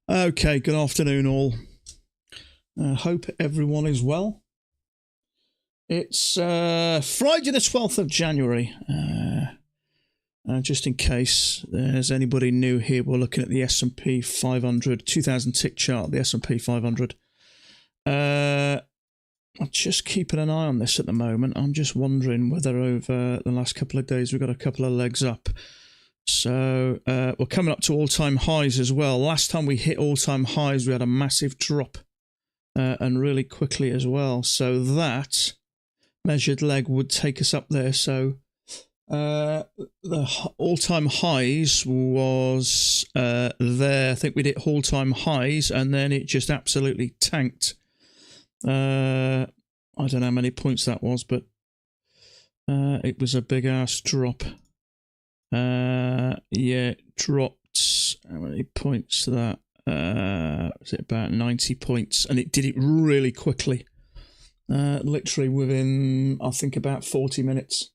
Okay, good afternoon all. Hope everyone is well. It's Friday the 12th of January. Just in case there's anybody new here, we're looking at the S&P 500, 2000 tick chart, the S&P 500. I'm just keeping an eye on this at the moment. I'm just wondering whether over the last couple of days we've got a couple of legs up. So we're coming up to all-time highs as well. Last time we hit all-time highs, we had a massive drop and really quickly as well. So that measured leg would take us up there. So the all-time highs was there. I think we hit all-time highs and then it just absolutely tanked. I don't know how many points that was, but it was a big-ass drop. Yeah, it dropped, how many points to that? Was it about 90 points? And it did it really quickly. Literally within, I think, about 40 minutes.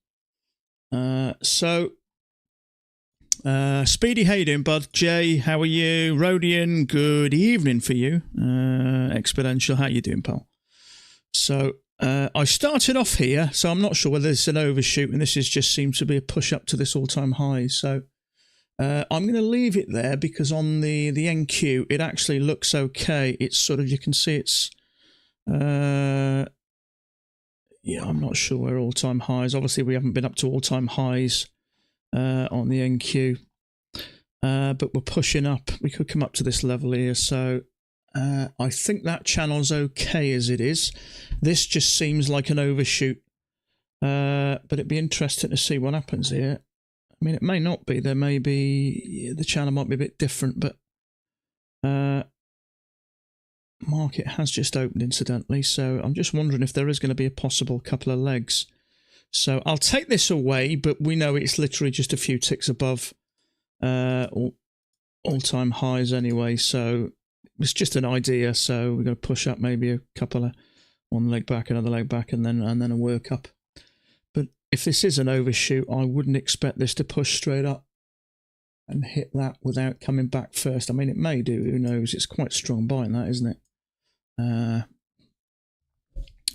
Speedy, how you doing, bud? Jay, how are you? Rodian, good evening for you. Exponential, how you doing, pal? So, I started off here, so I'm not sure whether it's an overshoot, and this is just seems to be a push up to this all-time high. So I'm going to leave it there because on the NQ, it actually looks okay. It's sort of, you can see it's, yeah, I'm not sure where all-time highs. Obviously, we haven't been up to all-time highs on the NQ, but we're pushing up. We could come up to this level here, so I think that channel's okay as it is. This just seems like an overshoot, but it'd be interesting to see what happens here. I mean, it may not be. There may be, the channel might be a bit different, but market has just opened incidentally, so I'm just wondering if there is going to be a possible couple of legs. So I'll take this away, but we know it's literally just a few ticks above all-time highs anyway, so it's just an idea. So we're going to push up maybe a couple of, one leg back, another leg back, and then a work up. But if this is an overshoot, I wouldn't expect this to push straight up and hit that without coming back first. I mean, it may do, who knows? It's quite strong buying that, isn't it?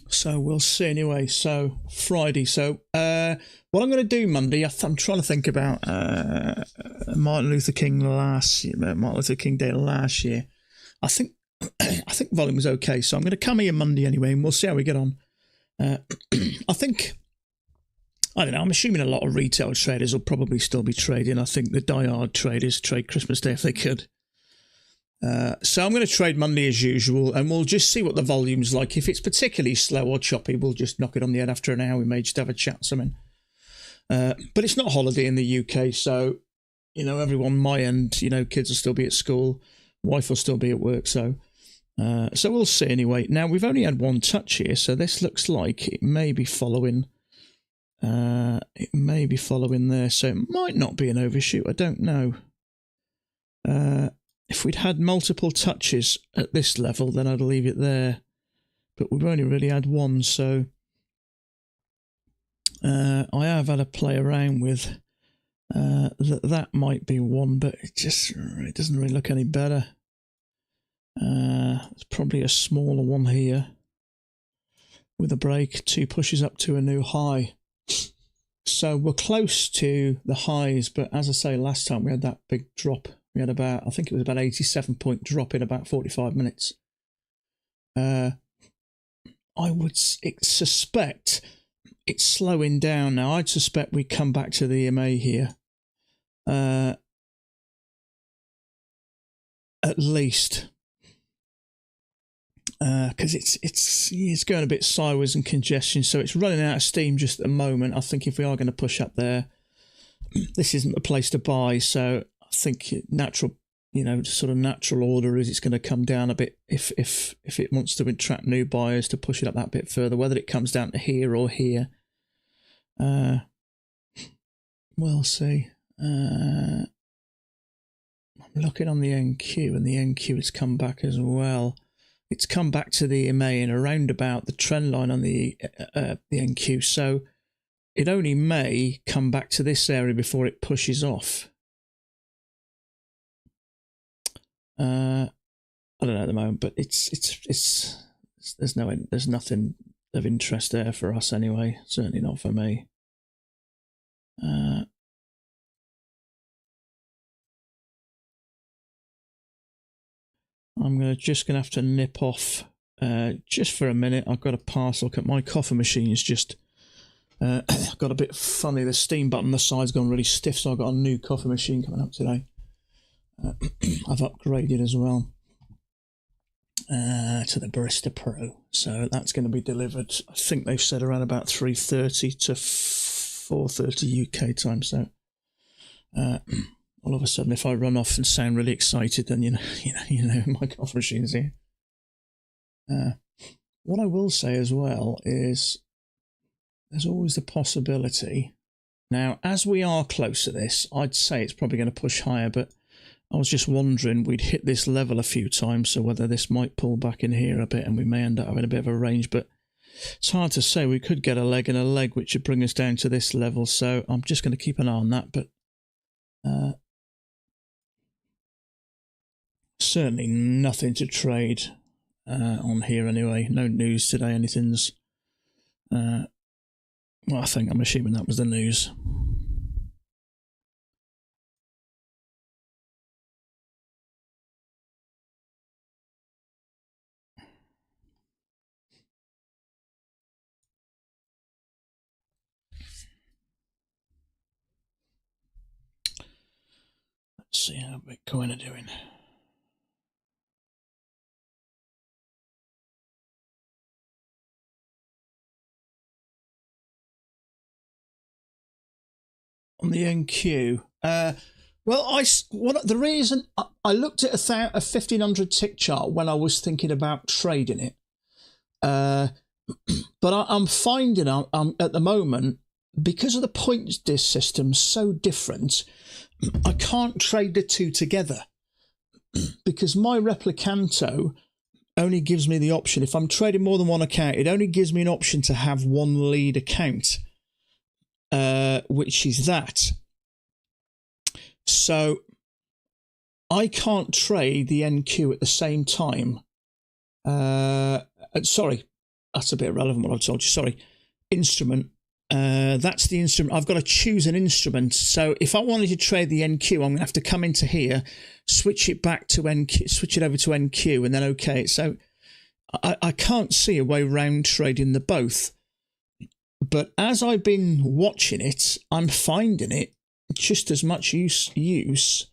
So we'll see anyway. So Friday. So what I'm going to do Monday, I'm trying to think about Martin Luther King Day last year. I think volume was okay, so I'm going to come here Monday anyway, and we'll see how we get on. I don't know, I'm assuming a lot of retail traders will probably still be trading. I think the die-hard traders trade Christmas Day if they could. So I'm going to trade Monday as usual, and we'll just see what the volume's like. If it's particularly slow or choppy, we'll just knock it on the head after an hour. We may just have a chat, something. But it's not holiday in the UK, so, you know, everyone, my end, you know, kids will still be at school. Wife will still be at work, so we'll see anyway. Now, we've only had one touch here, so this looks like it may be following. It may be following there, so it might not be an overshoot. I don't know. If we'd had multiple touches at this level, then I'd leave it there. But we've only really had one, so I have had a play around with. That might be one, but it doesn't really look any better. It's probably a smaller one here with a break, 2 pushes up to a new high. So we're close to the highs, but as I say, last time we had that big drop. We had about, I think it was about 87-point drop in about 45 minutes. I would suspect it's slowing down now. I'd suspect we come back to the EMA here. At least, because it's going a bit sideways and congestion, so it's running out of steam just at the moment. I think if we are going to push up there, this isn't the place to buy. So I think natural, you know, sort of natural order is it's going to come down a bit if it wants to attract new buyers to push it up that bit further. Whether it comes down to here or here, we'll see. I'm looking on the NQ, and the NQ has come back as well. It's come back to the EMA and around about the trend line on the NQ, so it only may come back to this area before it pushes off. the moment, but there's nothing of interest there for us anyway. Certainly not for me. I'm just gonna have to nip off just for a minute. I've got a parcel. Look at my coffee machine's just got a bit funny. The steam button on the side's gone really stiff, so I've got a new coffee machine coming up today. I've upgraded as well to the Barista Pro, so that's going to be delivered. I think they've said around about 3:30 to 4:30 UK time. So all of a sudden, if I run off and sound really excited, then you know my coffee machine's here. What I will say as well is there's always the possibility. Now, as we are close to this, I'd say it's probably going to push higher, but I was just wondering, we'd hit this level a few times, so whether this might pull back in here a bit and we may end up having a bit of a range, but it's hard to say. We could get a leg and a leg, which would bring us down to this level, so I'm just going to keep an eye on that, but certainly nothing to trade on here anyway. No news today, anything's... well, I'm assuming that was the news. Let's see how Bitcoin are doing. On the NQ, the reason I looked at a 1500 tick chart when I was thinking about trading it, but I'm finding I'm at the moment, because of the points disk system so different, I can't trade the two together because my Replicanto only gives me the option, if I'm trading more than one account, it only gives me an option to have one lead account, which is that. So I can't trade the NQ at the same time. Sorry, that's a bit irrelevant what I've told you. Sorry, instrument. That's the instrument. I've got to choose an instrument. So if I wanted to trade the NQ, I'm going to have to come into here, switch it back to NQ, switch it over to NQ, and then OK. So I can't see a way around trading the both. But as I've been watching it, I'm finding it just as much use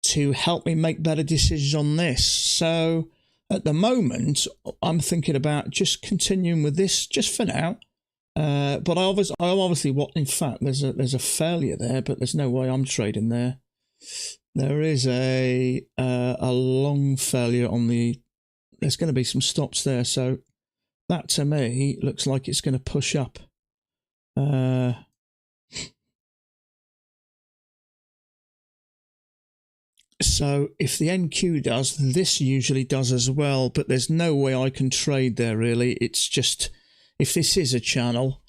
to help me make better decisions on this. So at the moment, I'm thinking about just continuing with this just for now. But I obviously in fact, there's a failure there, but there's no way I'm trading there. There is a long failure on the. There's going to be some stops there, so that to me looks like it's going to push up. So if the NQ does, this usually does as well, but there's no way I can trade there really. It's just, if this is a channel,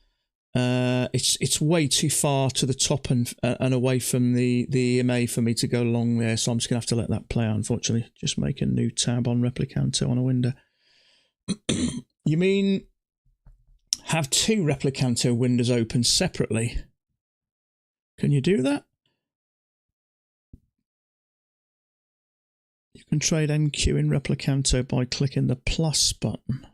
it's way too far to the top and away from the EMA for me to go long there, so I'm just going to have to let that play out, unfortunately. Just make a new tab on Replicanto on a window. You mean have two Replicanto windows open separately? Can you do that? You can trade NQ in Replicanto by clicking the plus button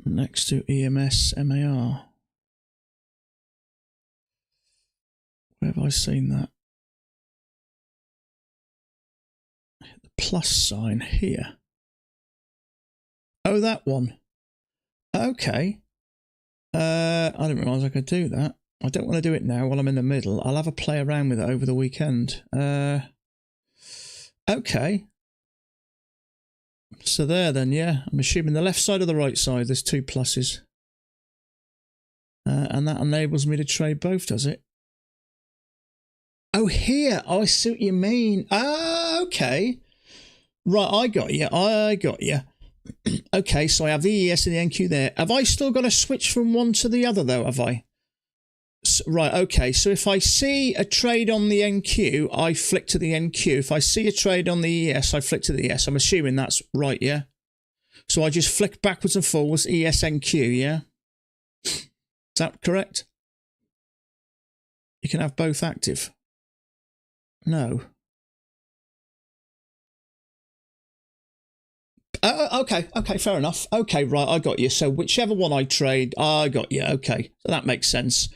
next to EMS MAR. Where have I seen that? Hit the plus sign here. Oh, that one. Okay. I didn't realise I could do that. I don't want to do it now while I'm in the middle. I'll have a play around with it over the weekend. Okay. So there then, yeah. I'm assuming the left side or the right side, there's two pluses. And that enables me to trade both, does it? Oh, here. Oh, I see what you mean. Ah, okay. Right, I got you. Okay, so I have the ES and the NQ there. Have I still got to switch from one to the other, though, have I? Right, okay. So if I see a trade on the NQ, I flick to the NQ. If I see a trade on the ES, I flick to the ES. I'm assuming that's right, yeah? So I just flick backwards and forwards, ES, NQ, yeah? Is that correct? You can have both active. No. Okay, fair enough. Okay, right, I got you. So whichever one I trade, I got you. Okay, so that makes sense.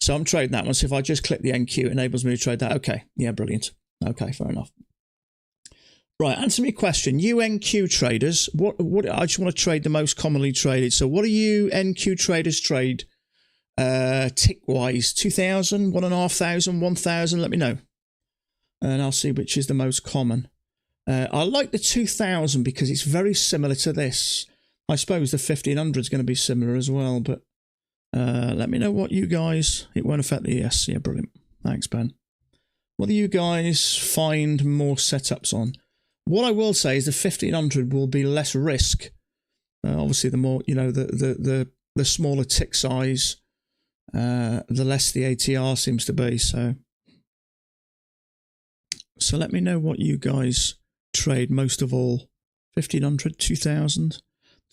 So I'm trading that one. So if I just click the NQ, it enables me to trade that. Okay, yeah, brilliant. Okay, fair enough. Right, answer me a question. You NQ traders, what? I just want to trade the most commonly traded. So what do you NQ traders trade? Tick-wise, 2,000, 1,500, 1,000. Let me know, and I'll see which is the most common. I like the 2,000 because it's very similar to this. I suppose the 1,500 is going to be similar as well, but let me know what you guys... It won't affect the ES. Yeah, brilliant. Thanks, Ben. What do you guys find more setups on? What I will say is the 1,500 will be less risk. Obviously, the more, the smaller tick size, the less the ATR seems to be. So let me know what you guys trade most of all. 1,500, 2,000.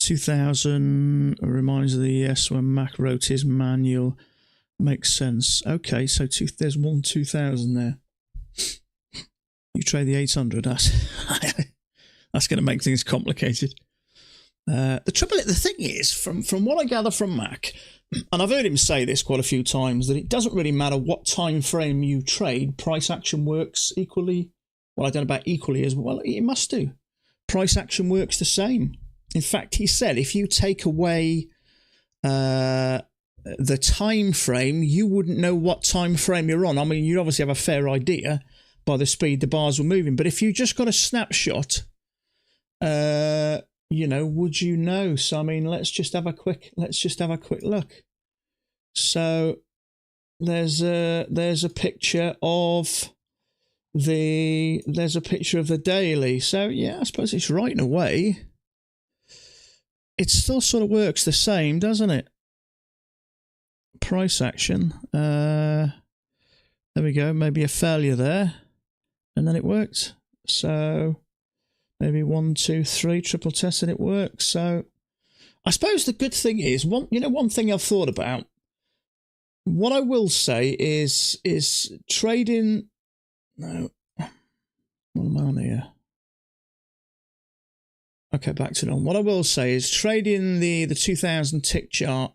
2,000 reminds of the ES when Mac wrote his manual. Makes sense. Okay, so there's 2,000 there. You trade the 800. That's going to make things complicated. The thing is, from what I gather from Mac, and I've heard him say this quite a few times, that it doesn't really matter what time frame you trade. Price action works equally. Well, I don't know about equally as well. It must do. Price action works the same. In fact, he said if you take away the time frame, you wouldn't know what time frame you're on. I mean, you'd obviously have a fair idea by the speed the bars were moving. But if you just got a snapshot, would you know? So I mean, let's just have a quick look. So there's a picture of the daily. So yeah, I suppose it's right in a way. It still sort of works the same, doesn't it? Price action. There we go. Maybe a failure there. And then it worked. So maybe 1, 2, 3, triple test and it works. So I suppose the good thing is, one thing I've thought about, what I will say is trading... No. What am I on here? Okay, back to it on. What I will say is trading the 2,000 tick chart.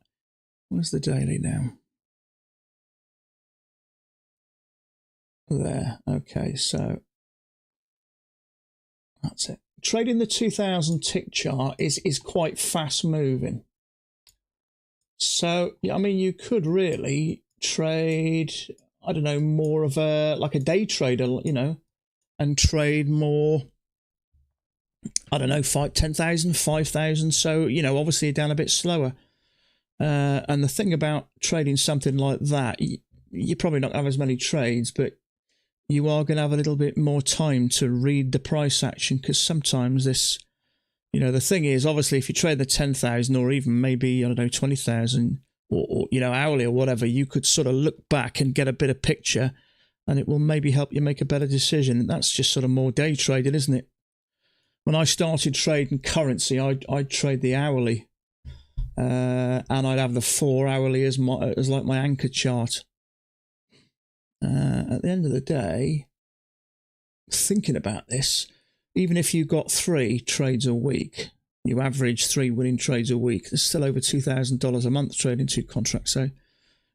Where's the daily now? There. Okay, so that's it. Trading the 2,000 tick chart is quite fast moving. So, I mean, you could really trade, I don't know, more of like a day trader, and trade more, I don't know, 10,000, 5,000. So, obviously down a bit slower. And the thing about trading something like that, you're probably not going to have as many trades, but you are going to have a little bit more time to read the price action, because sometimes this, the thing is, obviously, if you trade the 10,000 or even maybe, I don't know, 20,000 or hourly or whatever, you could sort of look back and get a bit of picture, and it will maybe help you make a better decision. And that's just sort of more day trading, isn't it? When I started trading currency, I'd trade the hourly, and I'd have the 4 hourly as like my anchor chart. At the end of the day, thinking about this, even if you got 3 trades a week, you average 3 winning trades a week, there's still over $2,000 a month trading 2 contracts. So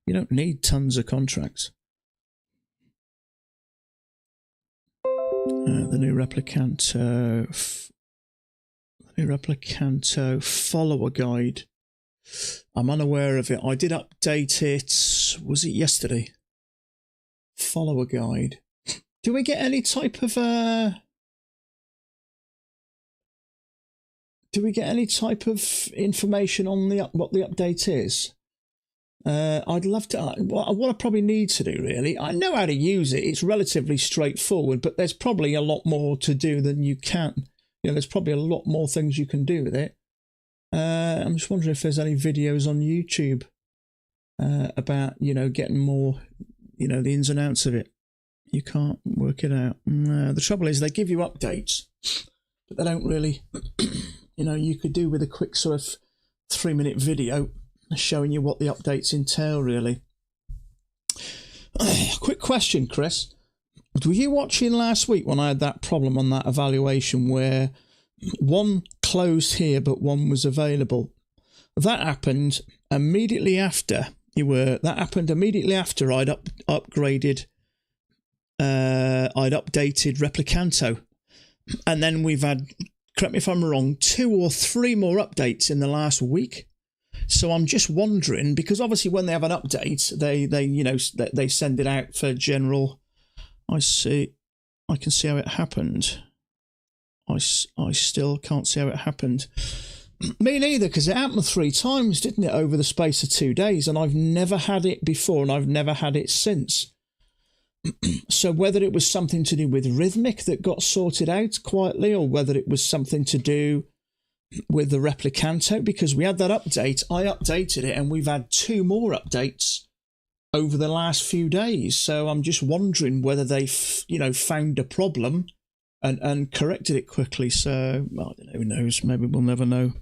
you don't need tons of contracts. The new Replicanto follower guide. I'm unaware of it. I did update it. Was it yesterday? Follower guide. Do we get any type of information on what the update is? I'd love to. What I probably need to do, really, I know how to use it. It's relatively straightforward, but there's probably a lot more to do than you can. There's probably a lot more things you can do with it. I'm just wondering if there's any videos on YouTube about, getting more, the ins and outs of it. You can't work it out. The trouble is they give you updates, but they don't really, you could do with a quick sort of 3-minute video showing you what the updates entail, really. Quick question, Chris. Were you watching last week when I had that problem on that evaluation where one closed here but one was available? That happened immediately after I'd upgraded, I'd updated Replicanto. And then we've had, correct me if I'm wrong, 2 or 3 more updates in the last week. So I'm just wondering, because obviously when they have an update, they send it out for general. I can see how it happened. I still can't see how it happened. Me neither, because it happened 3 times, didn't it, over the space of 2 days, and I've never had it before, and I've never had it since. So whether it was something to do with Rhythmic that got sorted out quietly, or whether it was something to do with the Replicanto, because we had that update, I updated it, and we've had 2 more updates over the last few days. So I'm just wondering whether they, found a problem and corrected it quickly. So, well, I don't know, who knows? Maybe we'll never know.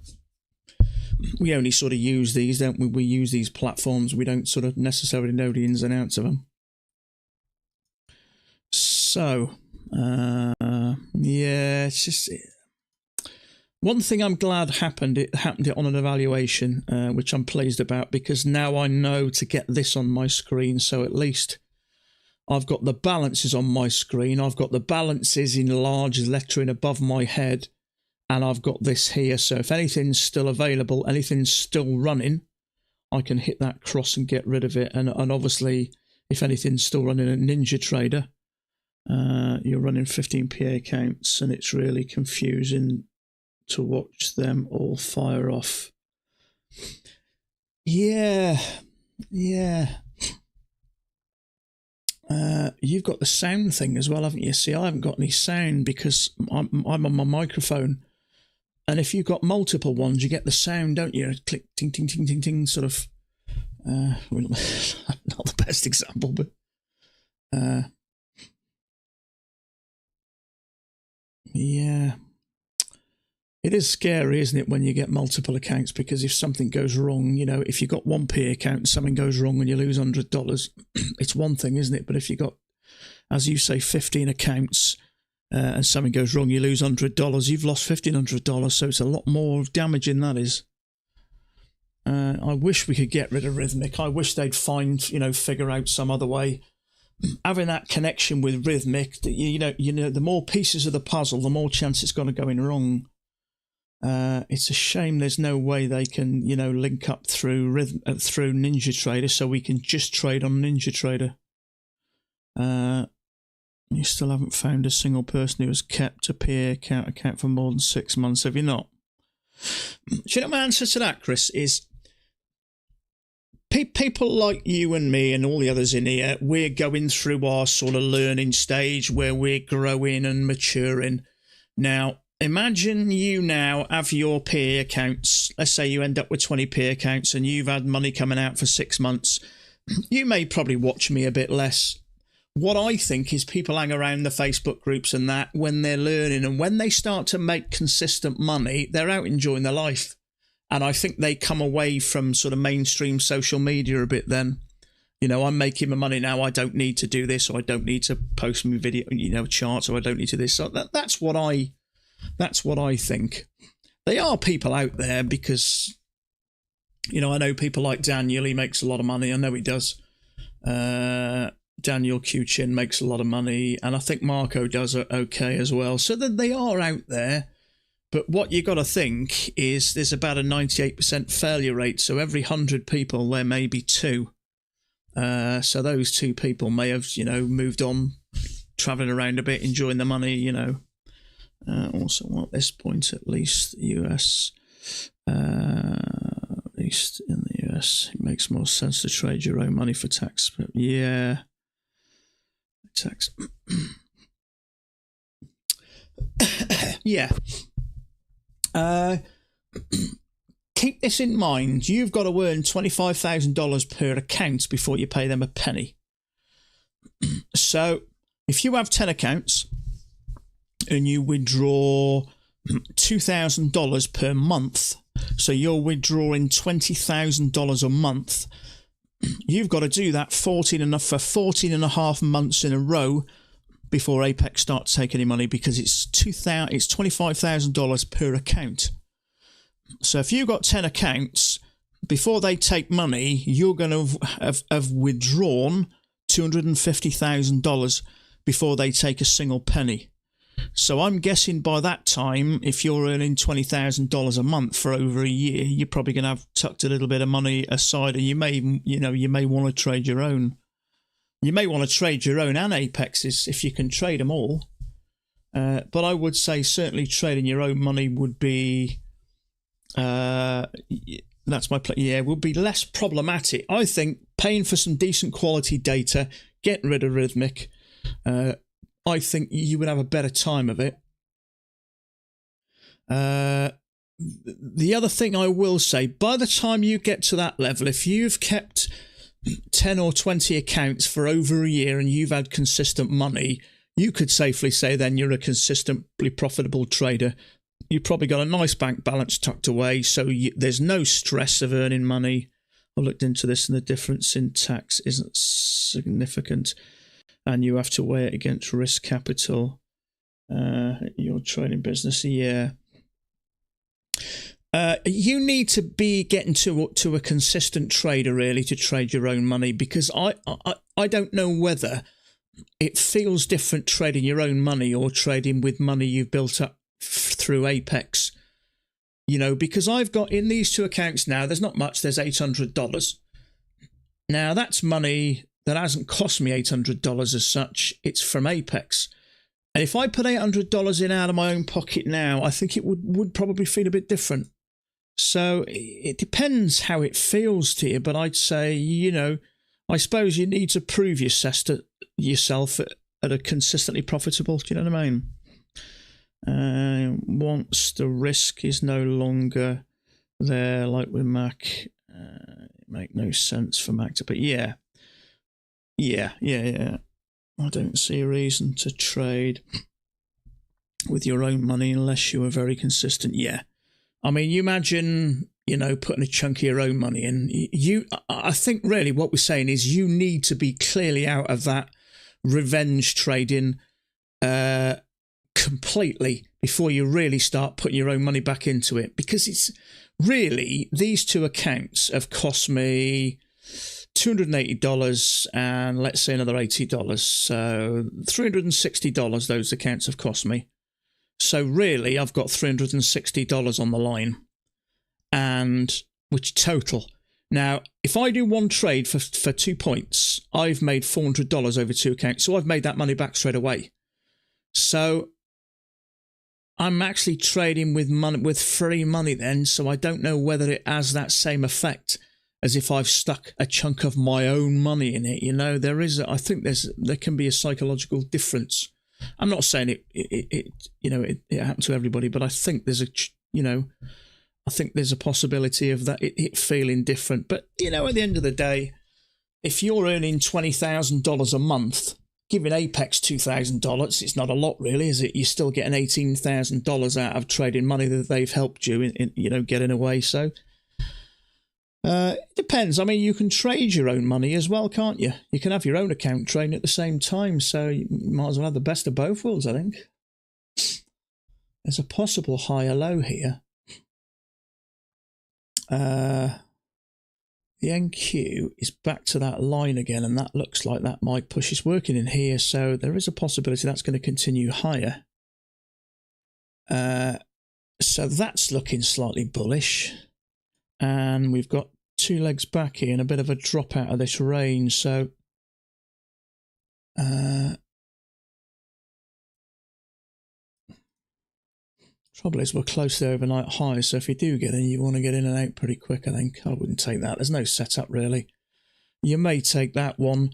We only sort of use these, don't we? We use these platforms. We don't sort of necessarily know the ins and outs of them. So, yeah, it's just... One thing I'm glad happened, it happened on an evaluation, which I'm pleased about, because now I know to get this on my screen. So at least I've got the balances on my screen. I've got the balances in large lettering above my head, and I've got this here. So if anything's still available, anything's still running, I can hit that cross and get rid of it. And obviously, if anything's still running a NinjaTrader, you're running 15p accounts, and it's really confusing to watch them all fire off. Yeah. You've got the sound thing as well, haven't you? See, I haven't got any sound because I'm on my microphone. And if you've got multiple ones, you get the sound, don't you? Click, ting, ting, ting, ting, ting, sort of. Not the best example, but... yeah. It is scary, isn't it, when you get multiple accounts, because if something goes wrong, if you've got one P account and something goes wrong and you lose $100, it's one thing, isn't it? But if you've got, as you say, 15 accounts and something goes wrong, you lose $100, you've lost $1,500, so it's a lot more damaging, that is. I wish we could get rid of Rhythmic. I wish they'd figure out some other way. Having that connection with Rhythmic, the more pieces of the puzzle, the more chance it's going to go in wrong. It's a shame there's no way they can, link up through NinjaTrader, so we can just trade on NinjaTrader. You still haven't found a single person who has kept a PA account for more than 6 months, have you not? Do you know my answer to that, Chris? Is people like you and me and all the others in here, we're going through our sort of learning stage where we're growing and maturing. Now, imagine you now have your PA accounts. Let's say you end up with 20 PA accounts and you've had money coming out for 6 months. You may probably watch me a bit less. What I think is people hang around the Facebook groups and that when they're learning, and when they start to make consistent money, they're out enjoying their life. And I think they come away from sort of mainstream social media a bit then. I'm making my money now. I don't need to do this, or I don't need to post my video, charts, or I don't need to this. So that's what I think. There are people out there because, I know people like Daniel. He makes a lot of money. I know he does. Daniel Kuchin makes a lot of money. And I think Marco does okay as well. So that they are out there. But what you got to think is there's about a 98% failure rate. So every 100 people, there may be 2. So those 2 people may have, moved on, traveling around a bit, enjoying the money, Also, at this point, at least the US, at least in the US, it makes more sense to trade your own money for tax. But yeah, tax. Yeah. keep this in mind. You've got to earn $25,000 per account before you pay them a penny. So if you have 10 accounts and you withdraw $2,000 per month, so you're withdrawing $20,000 a month, you've got to do that for 14 and a half months in a row before Apex starts taking any money, because it's $25,000 per account. So if you've got 10 accounts, before they take money, you're going to have withdrawn $250,000 before they take a single penny. So I'm guessing by that time, if you're earning $20,000 a month for over a year, you're probably going to have tucked a little bit of money aside, and you may want to trade your own. You may want to trade your own and Apexes if you can trade them all. But I would say certainly trading your own money would be, would be less problematic. I think paying for some decent quality data, getting rid of Rhythmic, I think you would have a better time of it. The other thing I will say, by the time you get to that level, if you've kept 10 or 20 accounts for over a year and you've had consistent money, you could safely say then you're a consistently profitable trader. You've probably got a nice bank balance tucked away, so there's no stress of earning money. I looked into this and the difference in tax isn't significant, and you have to weigh it against risk capital. Your trading business, yeah. You need to be getting to a consistent trader really to trade your own money, because I don't know whether it feels different trading your own money or trading with money you've built up through Apex. Because I've got in these two accounts now, there's not much, there's $800. Now that's money that hasn't cost me $800 as such, it's from Apex. And if I put $800 in out of my own pocket now, I think it would probably feel a bit different. So it depends how it feels to you, but I'd say, I suppose you need to prove yourself at a consistently profitable, do you know what I mean? Once the risk is no longer there, like with Mac, it make no sense for Mac to, but yeah. I don't see a reason to trade with your own money unless you are very consistent. Yeah. I mean, you imagine, putting a chunk of your own money in. I think really what we're saying is you need to be clearly out of that revenge trading completely before you really start putting your own money back into it. Because it's really, these two accounts have cost me $280 and let's say another $80. So $360 those accounts have cost me. So really, I've got $360 on the line, and which total. Now, if I do one trade for 2 points, I've made $400 over two accounts. So I've made that money back straight away. So I'm actually trading with free money then. So I don't know whether it has that same effect as if I've stuck a chunk of my own money in it. I think there can be a psychological difference. I'm not saying it happened to everybody, but I think there's a possibility of that it feeling different. But at the end of the day, if you're earning $20,000 a month, giving Apex $2,000, it's not a lot really, is it? You're still getting $18,000 out of trading money that they've helped you in getting away. So it depends. I mean, you can trade your own money as well, can't you? You can have your own account trading at the same time, so you might as well have the best of both worlds, I think. There's a possible higher low here. The NQ is back to that line again, and that looks like that might push. It's working in here, so there is a possibility that's going to continue higher. So that's looking slightly bullish. And we've got two legs back here and a bit of a drop out of this range. So trouble is we're close to the overnight high. So if you do get in, you want to get in and out pretty quick, I think. I wouldn't take that. There's no setup really. You may take that one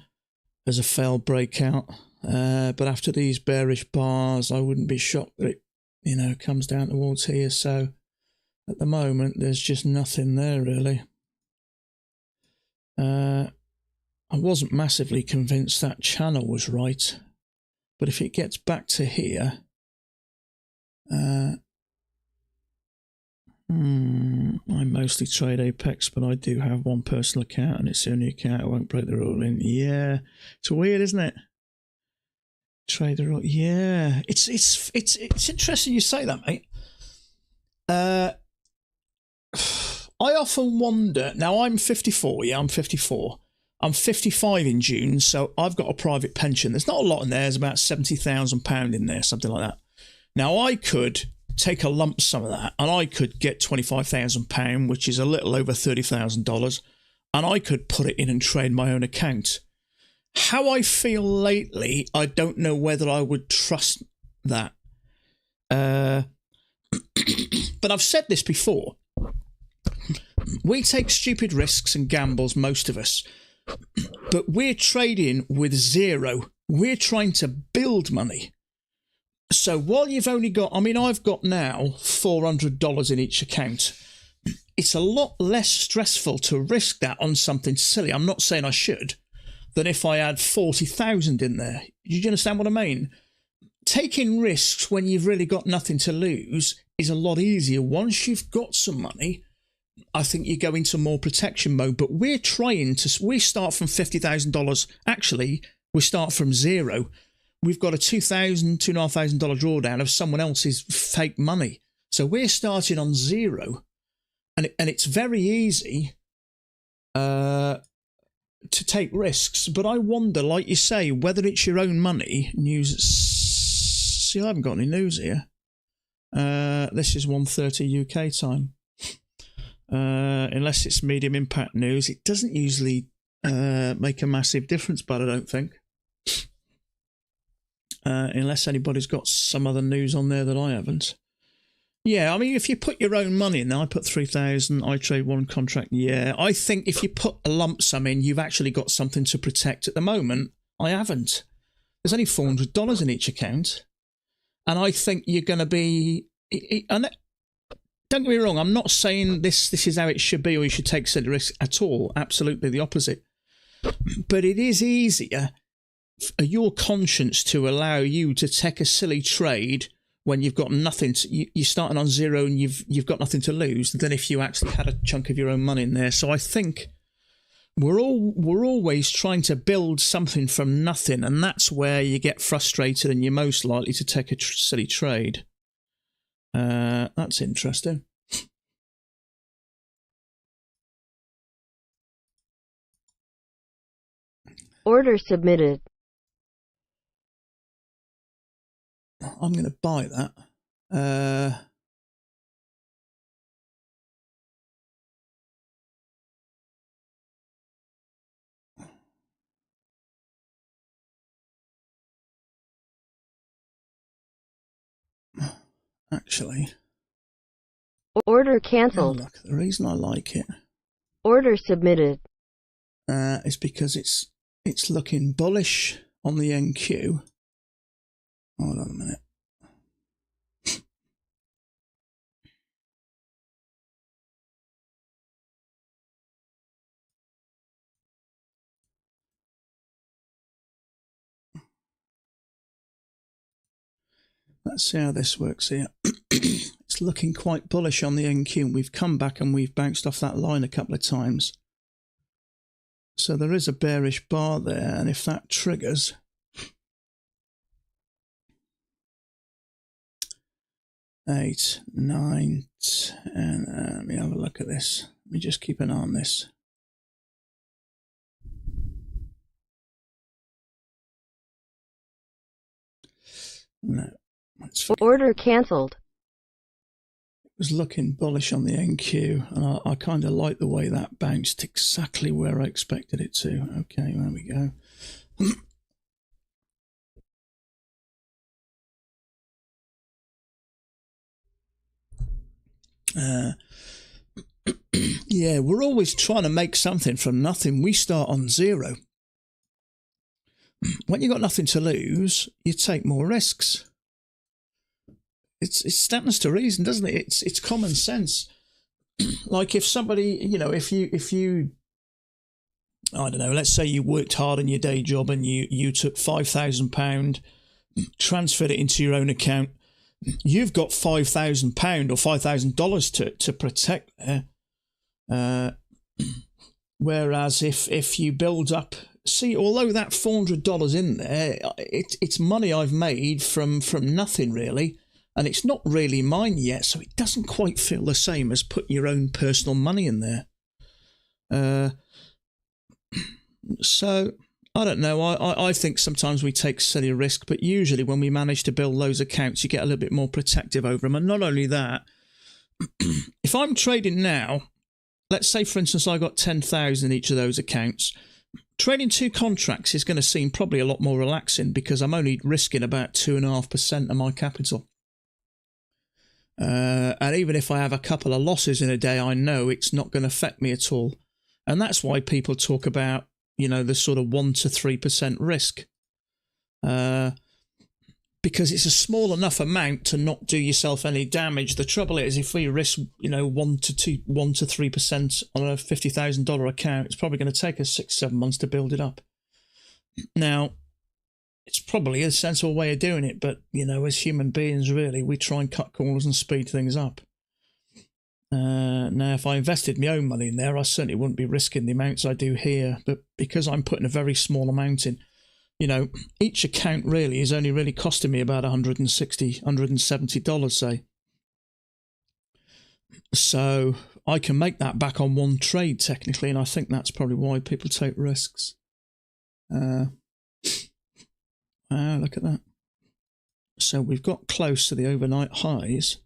as a failed breakout. But after these bearish bars, I wouldn't be shocked that it, comes down towards here. So At the moment, there's just nothing there, really. I wasn't massively convinced that channel was right. But if it gets back to here... I mostly trade Apex, but I do have one personal account, and it's the only account I won't break the rule in. Yeah, it's weird, isn't it? Trade the rule. Yeah, it's interesting you say that, mate. I often wonder. Now I'm 54. Yeah, I'm 54. I'm 55 in June, so I've got a private pension. There's not a lot in there. There's about £70,000 in there, something like that. Now I could take a lump sum of that, and I could get £25,000, which is a little over $30,000, and I could put it in and trade my own account. How I feel lately, I don't know whether I would trust that. But I've said this before. We take stupid risks and gambles, most of us, but we're trading with zero. We're trying to build money. So while you've only got, I mean, I've got now $400 in each account. It's a lot less stressful to risk that on something silly. I'm not saying I should, than if I had 40,000 in there. Do you understand what I mean? Taking risks when you've really got nothing to lose is a lot easier. Once you've got some money, I think you go into more protection mode. But we start from $50,000. Actually, we start from zero. We've got a $2,500 drawdown of someone else's fake money. So we're starting on zero. And it's very easy to take risks. But I wonder, like you say, whether it's your own money. News. See, I haven't got any news here. This is 1:30 UK time. Unless it's medium impact news, it doesn't usually make a massive difference, but I don't think. Unless anybody's got some other news on there that I haven't. Yeah, I mean, if you put your own money in there, I put 3,000, I trade one contract. Yeah, I think if you put a lump sum in, you've actually got something to protect. At the moment, I haven't. There's only $400 in each account. And I think you're going to be... And don't get me wrong, I'm not saying this is how it should be or you should take silly risks at all. Absolutely the opposite. But it is easier for your conscience to allow you to take a silly trade when you've got nothing, you're starting on zero and you've got nothing to lose, than if you actually had a chunk of your own money in there. So I think we're always trying to build something from nothing, and that's where you get frustrated and you're most likely to take a silly trade. That's interesting. Order submitted. I'm going to buy that. Actually, order cancelled. Look, the reason I like it, order submitted, is because it's looking bullish on the NQ. Hold on a minute. Let's see how this works here. It's looking quite bullish on the NQ, and we've come back and we've bounced off that line a couple of times. So there is a bearish bar there, and if that triggers, 8, 9, 10, let me have a look at this. Let me just keep an eye on this. No. Order cancelled. It was looking bullish on the NQ, and I kind of like the way that bounced exactly where I expected it to. Okay, there we go. Yeah, we're always trying to make something from nothing. We start on zero. When you've got nothing to lose, you take more risks. It stands to reason, doesn't it? It's common sense. like if somebody, if you, I don't know, let's say you worked hard in your day job and you took £5,000, transferred it into your own account, you've got £5,000 or $5,000 to protect there. Whereas if you build up, see, although that $400 in there, it's money I've made from nothing really, and it's not really mine yet, so it doesn't quite feel the same as putting your own personal money in there. So I don't know. I think sometimes we take silly risk, but usually when we manage to build those accounts, you get a little bit more protective over them. And not only that, if I'm trading now, let's say, for instance, I got 10,000 in each of those accounts. Trading 2 contracts is going to seem probably a lot more relaxing because I'm only risking about 2.5% of my capital. And even if I have a couple of losses in a day, I know it's not going to affect me at all. And that's why people talk about, the sort of 1 to 3% risk. Because it's a small enough amount to not do yourself any damage. The trouble is, if we risk, 1 to 3% on a $50,000 account, it's probably going to take us 6-7 months to build it up. Now, it's probably a sensible way of doing it, but as human beings, really, we try and cut corners and speed things up. Now, if I invested my own money in there, I certainly wouldn't be risking the amounts I do here. But because I'm putting a very small amount in, each account really is only really costing me about $160, $170, say. So I can make that back on one trade, technically, and I think that's probably why people take risks. Look at that. So we've got close to the overnight highs,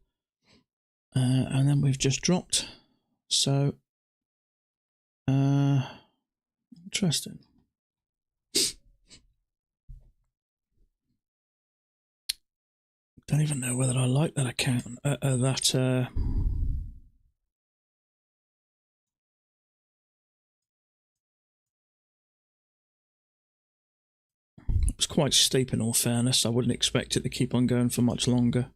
and then we've just dropped. So, interesting. Don't even know whether I like that account. It was quite steep, in all fairness. I wouldn't expect it to keep on going for much longer.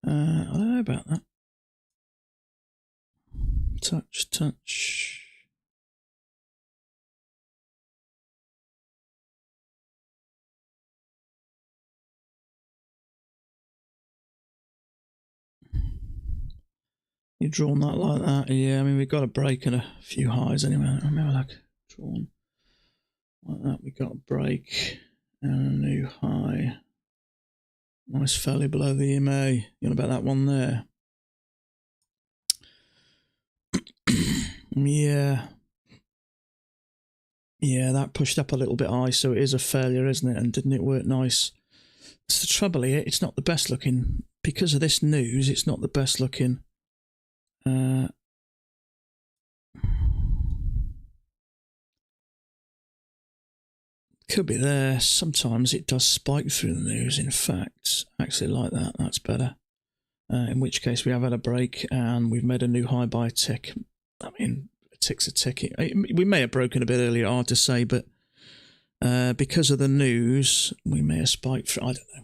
I don't know about that. Touch. You've drawn that like that, yeah. I mean, we've got a break and a few highs anyway. I remember, like, drawn like that. We got a break and a new high. Nice, fairly below the EMA. You know about that one there? Yeah. Yeah, that pushed up a little bit high, so it is a failure, isn't it? And didn't it work nice? It's the trouble here. It's not the best looking. Because of this news, it's not the best looking. Could be there. Sometimes it does spike through the news. In fact, actually like that. That's better. In which case we have had a break and we've made a new high by a tick. I mean, a tick's a tick. We may have broken a bit earlier, hard to say, but because of the news, we may have spiked through. I don't know.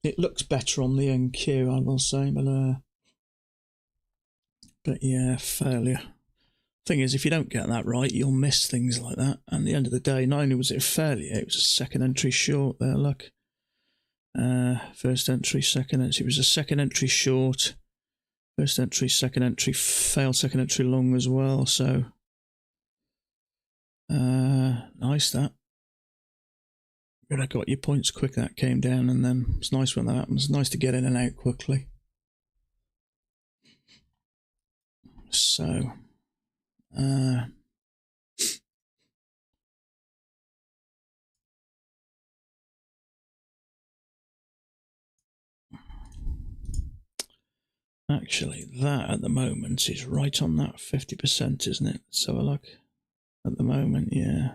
It looks better on the NQ, I will say, but yeah, failure. Thing is, if you don't get that right, you'll miss things like that. And at the end of the day, not only was it a failure, it was a second entry short there, look. First entry, second entry. It was a second entry short. First entry, second entry, failed second entry long as well. So, nice that. But I got your points quick, that came down, and then it's nice when that happens. It's nice to get in and out quickly. So, actually, that at the moment is right on that 50%, isn't it? So I look at the moment, yeah.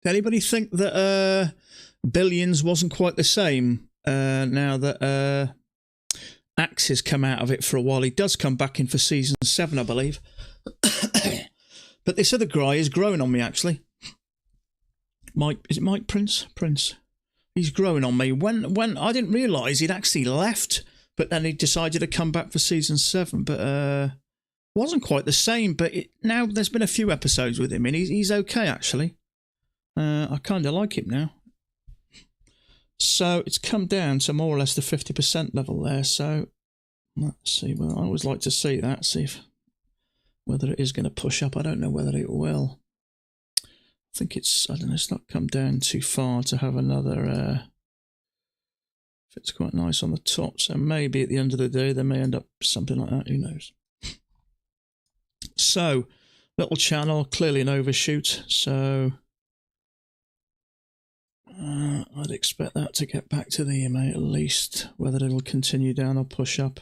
Did anybody think that Billions wasn't quite the same now that Axe has come out of it for a while? He does come back in for season 7, I believe. But this other guy is growing on me, actually. Is it Mike Prince? Prince. He's growing on me. When I didn't realise he'd actually left, but then he decided to come back for season 7. But wasn't quite the same. But now there's been a few episodes with him, and he's okay, actually. I kind of like him now. So it's come down to more or less the 50% level there. So let's see. Well, I always like to see that. See whether it is going to push up. I don't know whether it will. I think it's not come down too far to have another. Fits quite nice on the top. So maybe at the end of the day, they may end up something like that. Who knows? So little channel, clearly an overshoot. So I'd expect that to get back to the EMA at least. Whether it will continue down or push up.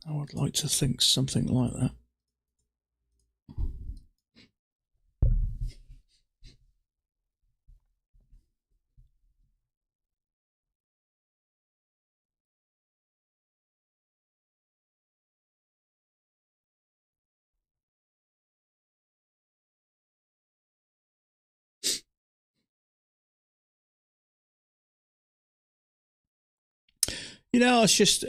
I would like to think something like that. You know, it's just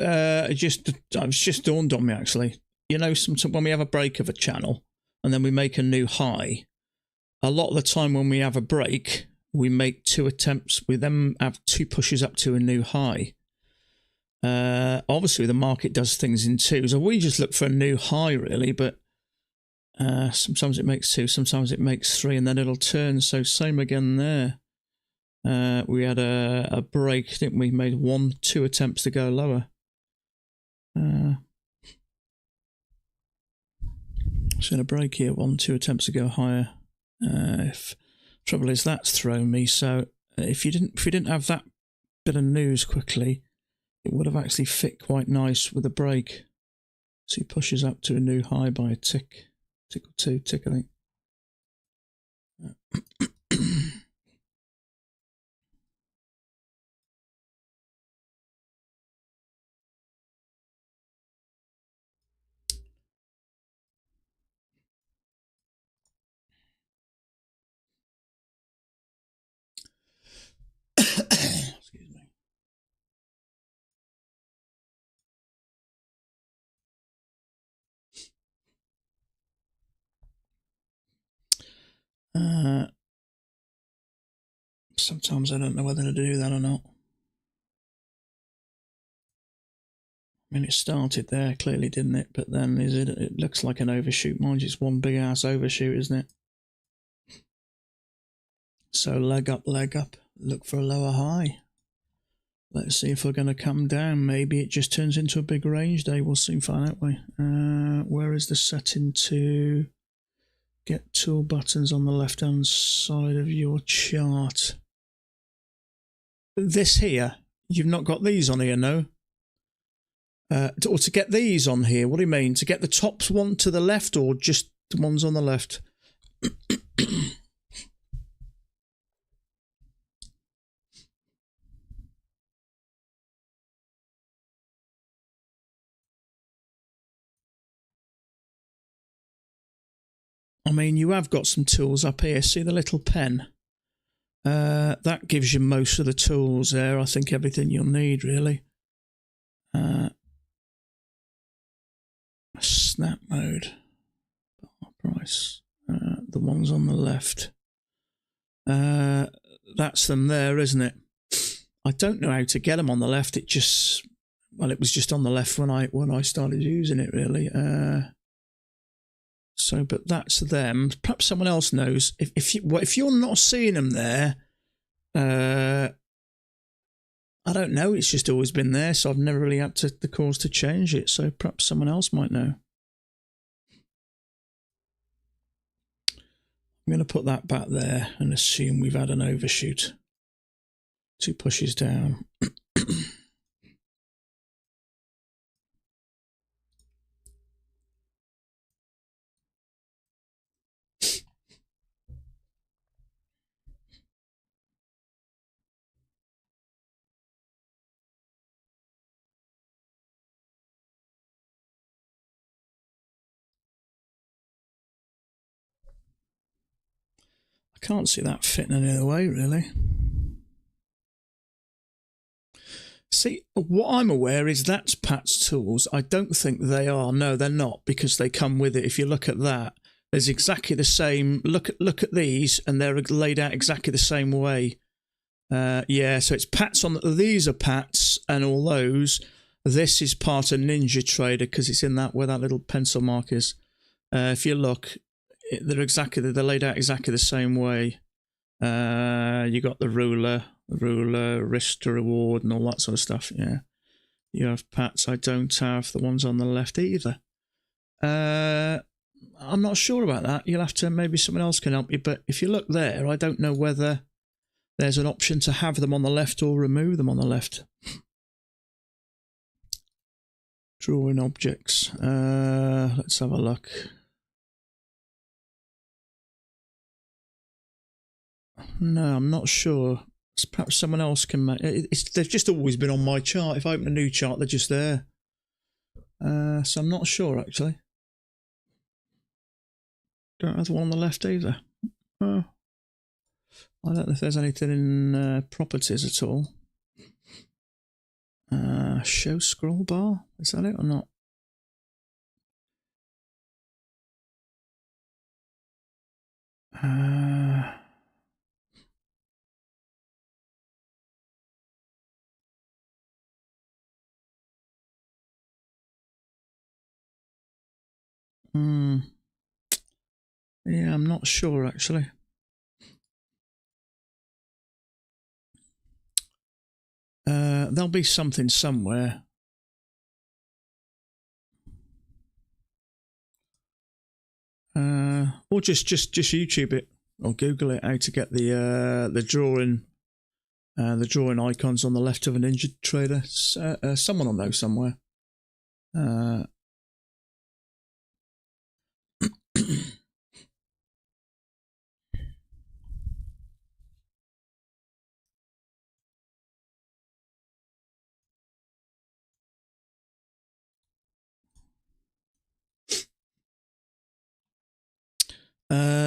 dawned on me, actually. You know, sometimes when we have a break of a channel and then we make a new high, a lot of the time when we have a break, we make 2 attempts. We then have 2 pushes up to a new high. Obviously, the market does things in 2s, so we just look for a new high, really. But sometimes it makes 2, sometimes it makes 3, and then it'll turn. So same again there. We had a break, didn't we? Made 2 attempts to go lower. So in a break here, 2 attempts to go higher. Trouble is that's thrown me. So if you didn't have that bit of news quickly, it would have actually fit quite nice with a break. So he pushes up to a new high by a tick or 2, I think. Excuse me. Sometimes I don't know whether to do that or not. I mean, it started there, clearly, didn't it? But then it looks like an overshoot. Mind you, it's one big ass overshoot, isn't it? So leg up, look for a lower high. Let's see if we're going to come down. Maybe it just turns into a big range day. We'll soon find out, won't we? Where is the setting to get tool buttons on the left-hand side of your chart? This here, you've not got these on here, no? Or to get these on here, what do you mean? To get the tops one to the left or just the ones on the left? I mean, you have got some tools up here. See the little pen? That gives you most of the tools there. I think everything you'll need, really. Snap mode. Price. The ones on the left. That's them there, isn't it? I don't know how to get them on the left. It was just on the left when I started using it, really. But that's them. Perhaps someone else knows. If you're not seeing them there, I don't know. It's just always been there, so I've never really had the cause to change it. So perhaps someone else might know. I'm going to put that back there and assume we've had an overshoot. 2 pushes down. Can't see that fitting any other way, really. See, what I'm aware is that's Pat's tools. I don't think they are. No, they're not, because they come with it. If you look at that, there's exactly the same. Look at these, and they're laid out exactly the same way. Yeah, so it's Pat's on. These are Pat's, and all those. This is part of Ninja Trader because it's in that where that little pencil mark is. If you look, they're laid out exactly the same way. You got the ruler, risk to reward, and all that sort of stuff. Yeah, you have Pat's. I don't have the ones on the left either. I'm not sure about that. You'll have to, maybe someone else can help you. But if you look there, I don't know whether there's an option to have them on the left or remove them on the left. Drawing objects. Let's have a look. No, I'm not sure. Perhaps someone else can make it. They've just always been on my chart. If I open a new chart, they're just there. So I'm not sure, actually. Don't have the one on the left either. Oh. I don't know if there's anything in properties at all. Show scroll bar. Is that it or not? Yeah, I'm not sure actually. There'll be something somewhere. Or just YouTube it or Google it how to get the drawing icons on the left of a Ninja Trader. Someone will know somewhere.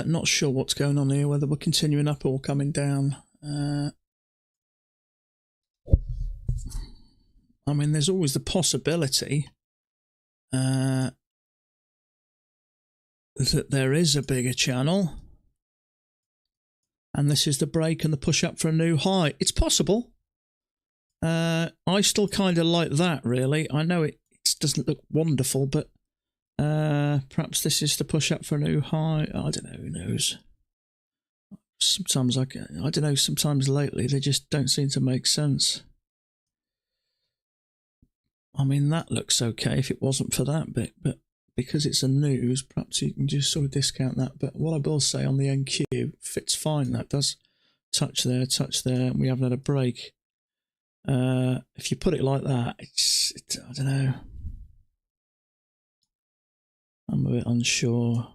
Not sure what's going on here, whether we're continuing up or coming down. I mean, there's always the possibility that there is a bigger channel, and this is the break and the push up for a new high. It's possible. I still kind of like that, really. I know it doesn't look wonderful, but perhaps this is the push up for a new high. I don't know, who knows. Sometimes I don't know, sometimes lately they just don't seem to make sense. I mean, that looks okay if it wasn't for that bit, but because it's a news, perhaps you can just sort of discount that. But what I will say on the NQ, fits fine, that does. Touch there, and we haven't had a break. If you put it like that, I don't know. I'm a bit unsure.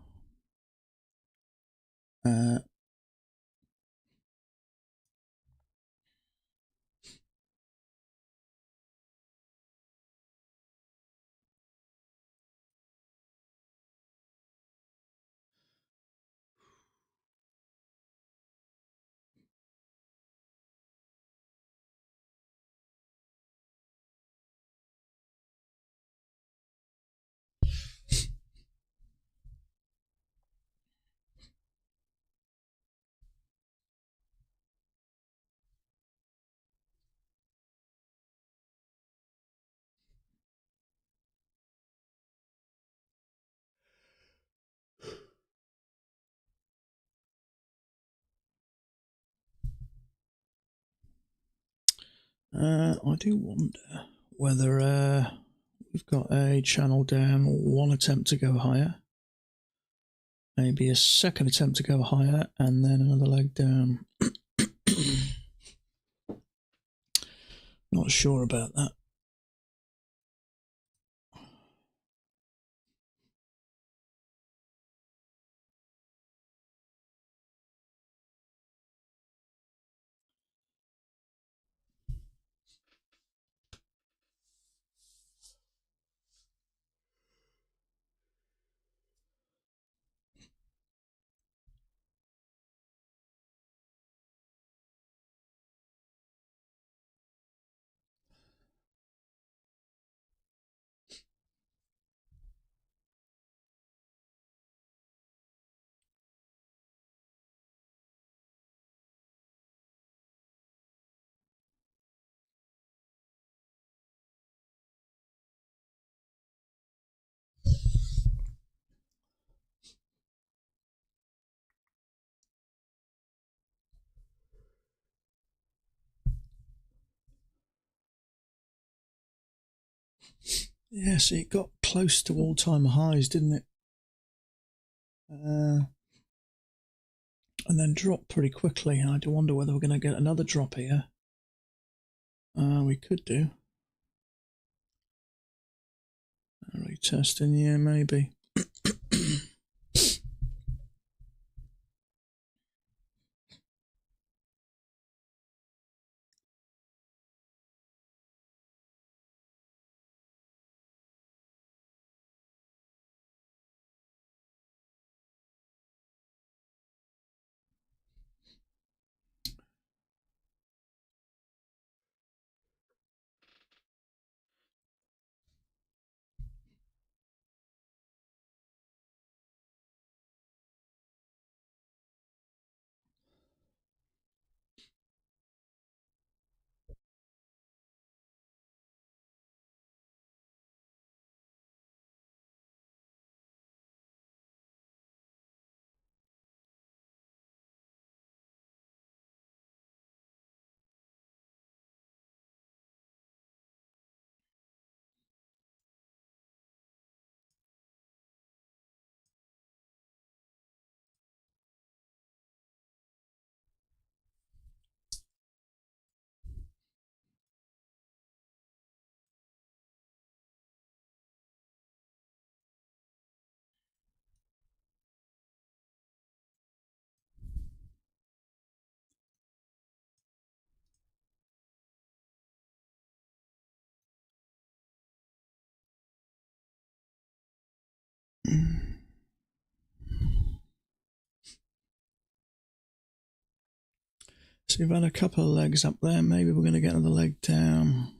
I do wonder whether we've got a channel down, one attempt to go higher, maybe a second attempt to go higher, and then another leg down. Not sure about that. Yeah, see, it got close to all-time highs, didn't it? And then dropped pretty quickly. I do wonder whether we're going to get another drop here. We could do. Retesting, yeah, maybe. So we've had a couple of legs up there. Maybe we're going to get another leg down.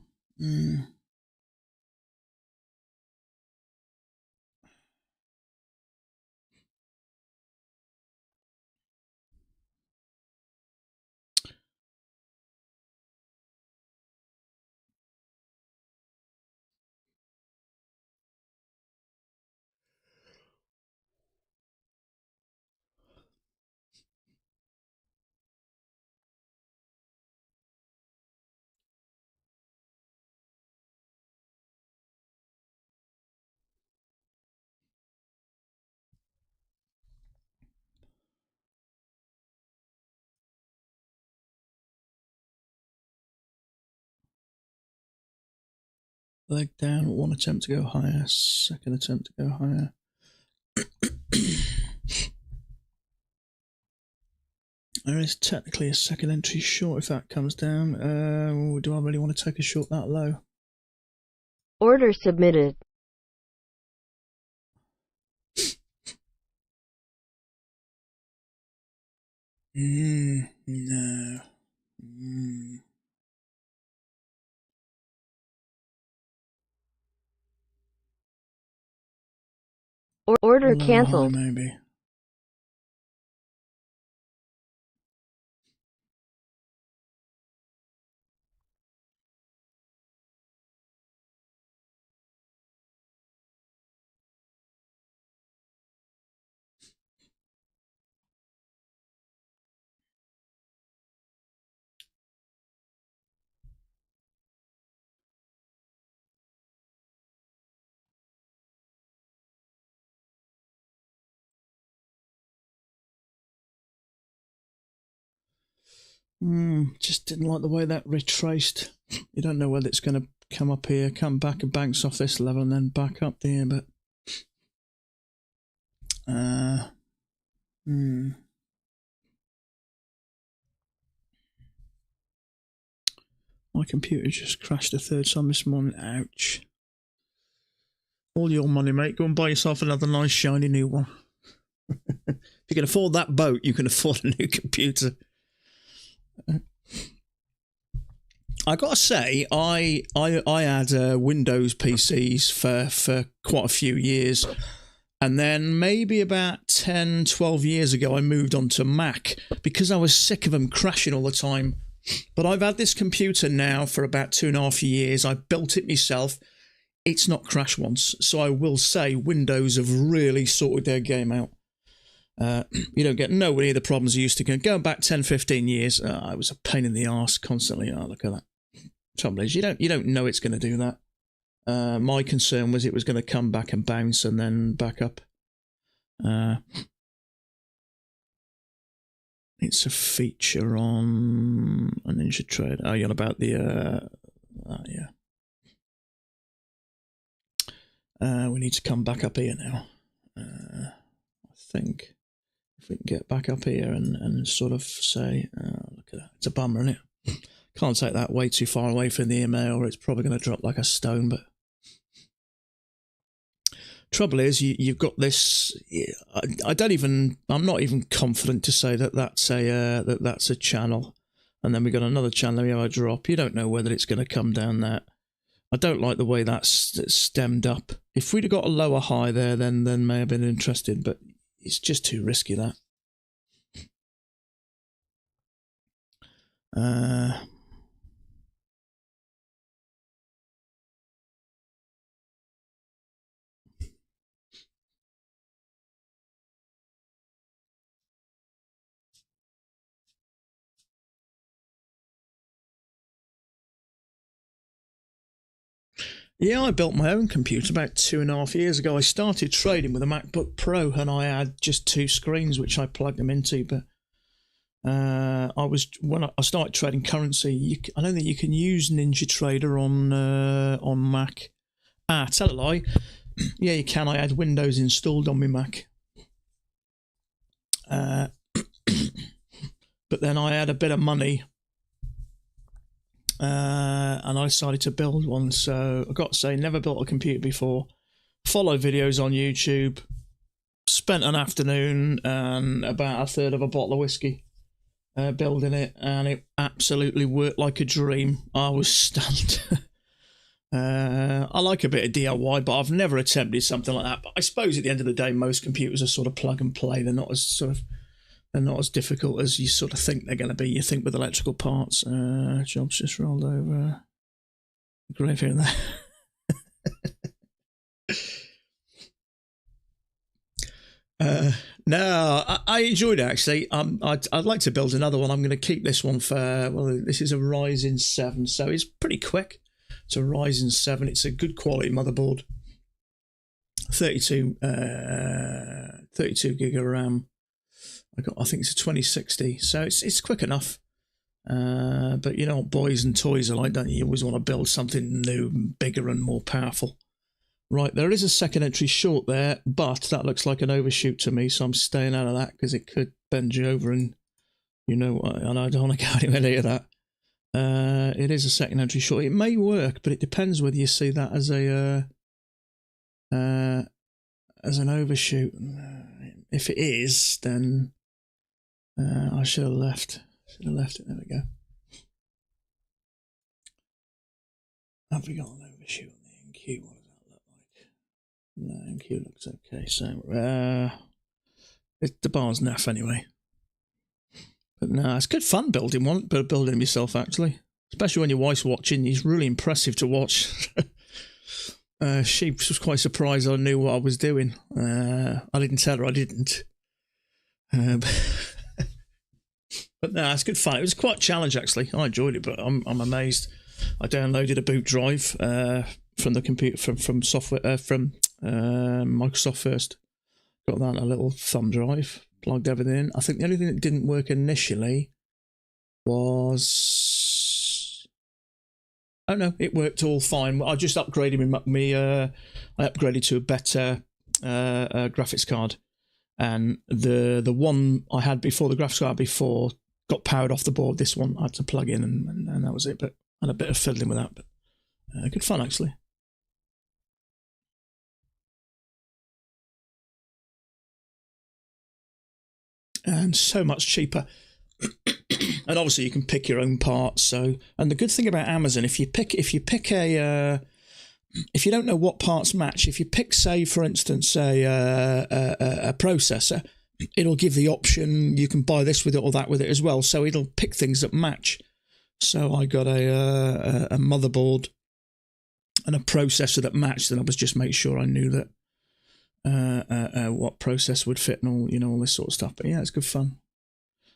Leg down, one attempt to go higher, second attempt to go higher. There is technically a second entry short if that comes down. Do I really want to take a short that low? Order submitted. No. Order Lower cancelled. high, maybe. Just didn't like the way that retraced. You don't know whether it's going to come up here, come back and bounce off this level and then back up there, but my computer just crashed a third time this morning. Ouch. All your money, mate. Go and buy yourself another nice shiny new one. If you can afford that boat, you can afford a new computer. I gotta say, I had Windows PCs for quite a few years, and then maybe about 10, 12 years ago, I moved on to Mac because I was sick of them crashing all the time. But I've had this computer now for about 2.5 years. I built it myself. It's not crashed once, so I will say Windows have really sorted their game out. You don't get nowhere near the problems you used to get. Going back 10, 15 years, I was a pain in the arse constantly. Oh, look at that. Trouble is, you don't know it's going to do that. My concern was it was going to come back and bounce and then back up. It's a feature on a Ninja Trade. Oh, you're on about the yeah. We need to come back up here now. I think if we can get back up here and sort of say, look at that. It's a bummer, isn't it? Can't take that way too far away from the EMA or it's probably going to drop like a stone. But trouble is, you've got this. I'm not even confident to say that that's a channel. And then we got another channel. We have a drop. You don't know whether it's going to come down that. I don't like the way that's stemmed up. If we'd have got a lower high there, then may have been interested, but it's just too risky, that. Yeah, I built my own computer about 2.5 years ago. I started trading with a MacBook Pro, and I had just 2 screens which I plugged them into. But when I started trading currency, I don't think you can use Ninja Trader on Mac. Tell a lie. Yeah, you can. I had Windows installed on my Mac. But then I had a bit of money. And I decided to build one. So I've got to say, never built a computer before. Follow videos on YouTube. Spent an afternoon and about a third of a bottle of whiskey building it, and it absolutely worked like a dream. I was stunned. I like a bit of DIY, but I've never attempted something like that. But I suppose at the end of the day, most computers are sort of plug and play. They're not as difficult as you sort of think they're going to be. You think with electrical parts. Jobs just rolled over. Grave here and there. No, I enjoyed it, actually. I'd like to build another one. I'm going to keep this one for, well, this is a Ryzen 7, so it's pretty quick. It's a Ryzen 7. It's a good quality motherboard. 32 gig of RAM. I think it's a 2060, so it's quick enough. But you know what boys and toys are like, don't you? You always want to build something new, bigger and more powerful. Right, there is a second entry short there, but that looks like an overshoot to me, so I'm staying out of that because it could bend you over, and you know, and I don't want to go anywhere near that. It is a second entry short. It may work, but it depends whether you see that as an overshoot. If it is, then I should have left. Should have left it. There we go. Have we got an overshoot on the NQ? What does that look like? No, NQ looks okay. So the bar's naff anyway. But no, it's good fun building them yourself, actually. Especially when your wife's watching. It's really impressive to watch. She was quite surprised I knew what I was doing. I didn't tell her I didn't. But no, it's good fun. It was quite a challenge, actually. I enjoyed it, but I'm amazed. I downloaded a boot drive from the computer from software from Microsoft first. Got that in a little thumb drive. Plugged everything in. I think the only thing that didn't work initially was, oh no, it worked all fine. I just upgraded I upgraded to a better graphics card, and the one I had before, the graphics card before, got powered off the board. This one I had to plug in, and that was it. But I had a bit of fiddling with that, but good fun, actually. And so much cheaper. And obviously you can pick your own parts. So, and the good thing about Amazon, if you pick a if you don't know what parts match, if you pick, say, for instance, a processor, it'll give the option you can buy this with it or that with it as well. So it'll pick things that match. So I got a motherboard and a processor that matched, and I was just making sure I knew that what process would fit and all, you know, all this sort of stuff. But yeah, it's good fun.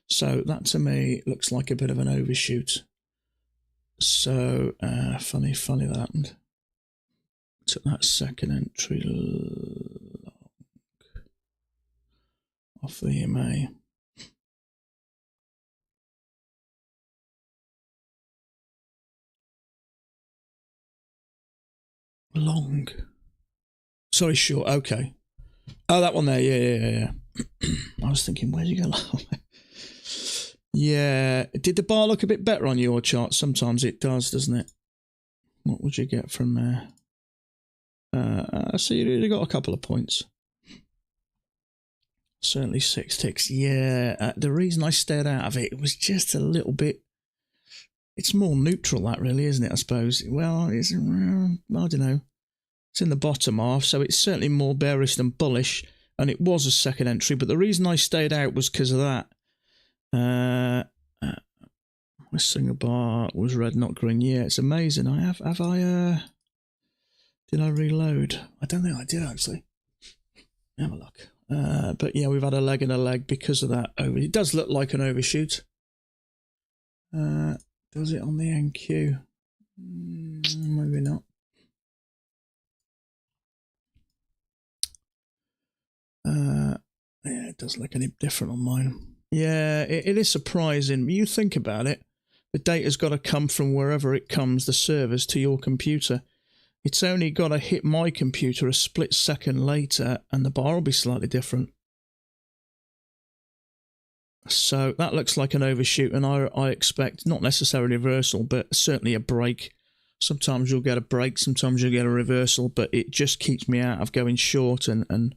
So that to me looks like a bit of an overshoot. So funny that happened. Took that second entry off the EMA. Long. Sorry, short. Okay. Oh, that one there. Yeah. I was thinking, where'd you go long? Yeah. Did the bar look a bit better on your chart? Sometimes it does, doesn't it? What would you get from there? So you really got a couple of points. Certainly 6 ticks. Yeah. The reason I stayed out of it was just a little bit. It's more neutral, that really, isn't it? I suppose. Well, it's, I don't know. It's in the bottom half, so it's certainly more bearish than bullish, and it was a second entry. But the reason I stayed out was because of that. My single bar was red, not green. Yeah, it's amazing. Have I? Did I reload? I don't think I did actually. Have a look. But yeah, we've had a leg and a leg because of that. It does look like an overshoot. Does it on the NQ? Maybe not. Yeah, it doesn't look any different on mine. Yeah, it is surprising. You think about it. The data's got to come from wherever it comes, the servers, to your computer. It's only got to hit my computer a split second later, and the bar will be slightly different. So that looks like an overshoot, and I expect not necessarily a reversal, but certainly a break. Sometimes you'll get a break, sometimes you'll get a reversal, but it just keeps me out of going short, and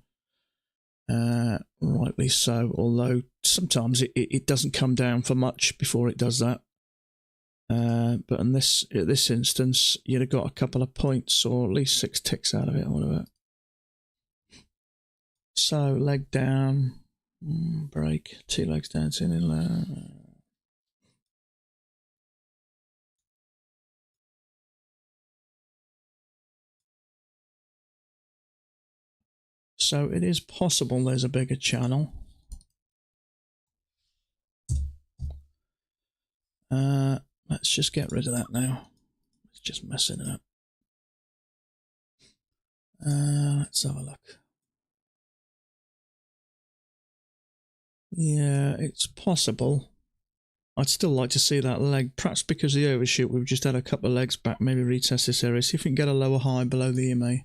rightly so. Although sometimes it doesn't come down for much before it does that. But in this instance, you'd have got a couple of points or at least 6 ticks out of it or whatever. So leg down, break, 2 legs down, 2 in. So it is possible there's a bigger channel. Let's just get rid of that now. It's just messing it up. Let's have a look. Yeah, it's possible. I'd still like to see that leg, perhaps because of the overshoot. We've just had a couple of legs back. Maybe retest this area, see if we can get a lower high below the EMA.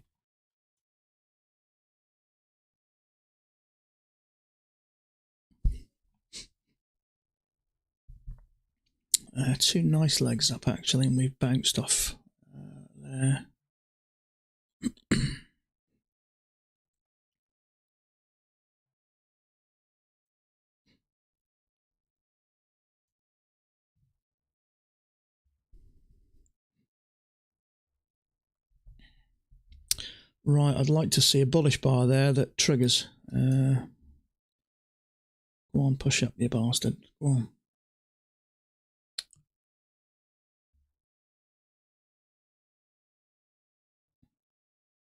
Two nice legs up actually, and we've bounced off there. Right, I'd like to see a bullish bar there that triggers. Go on, push up, you bastard. Go on.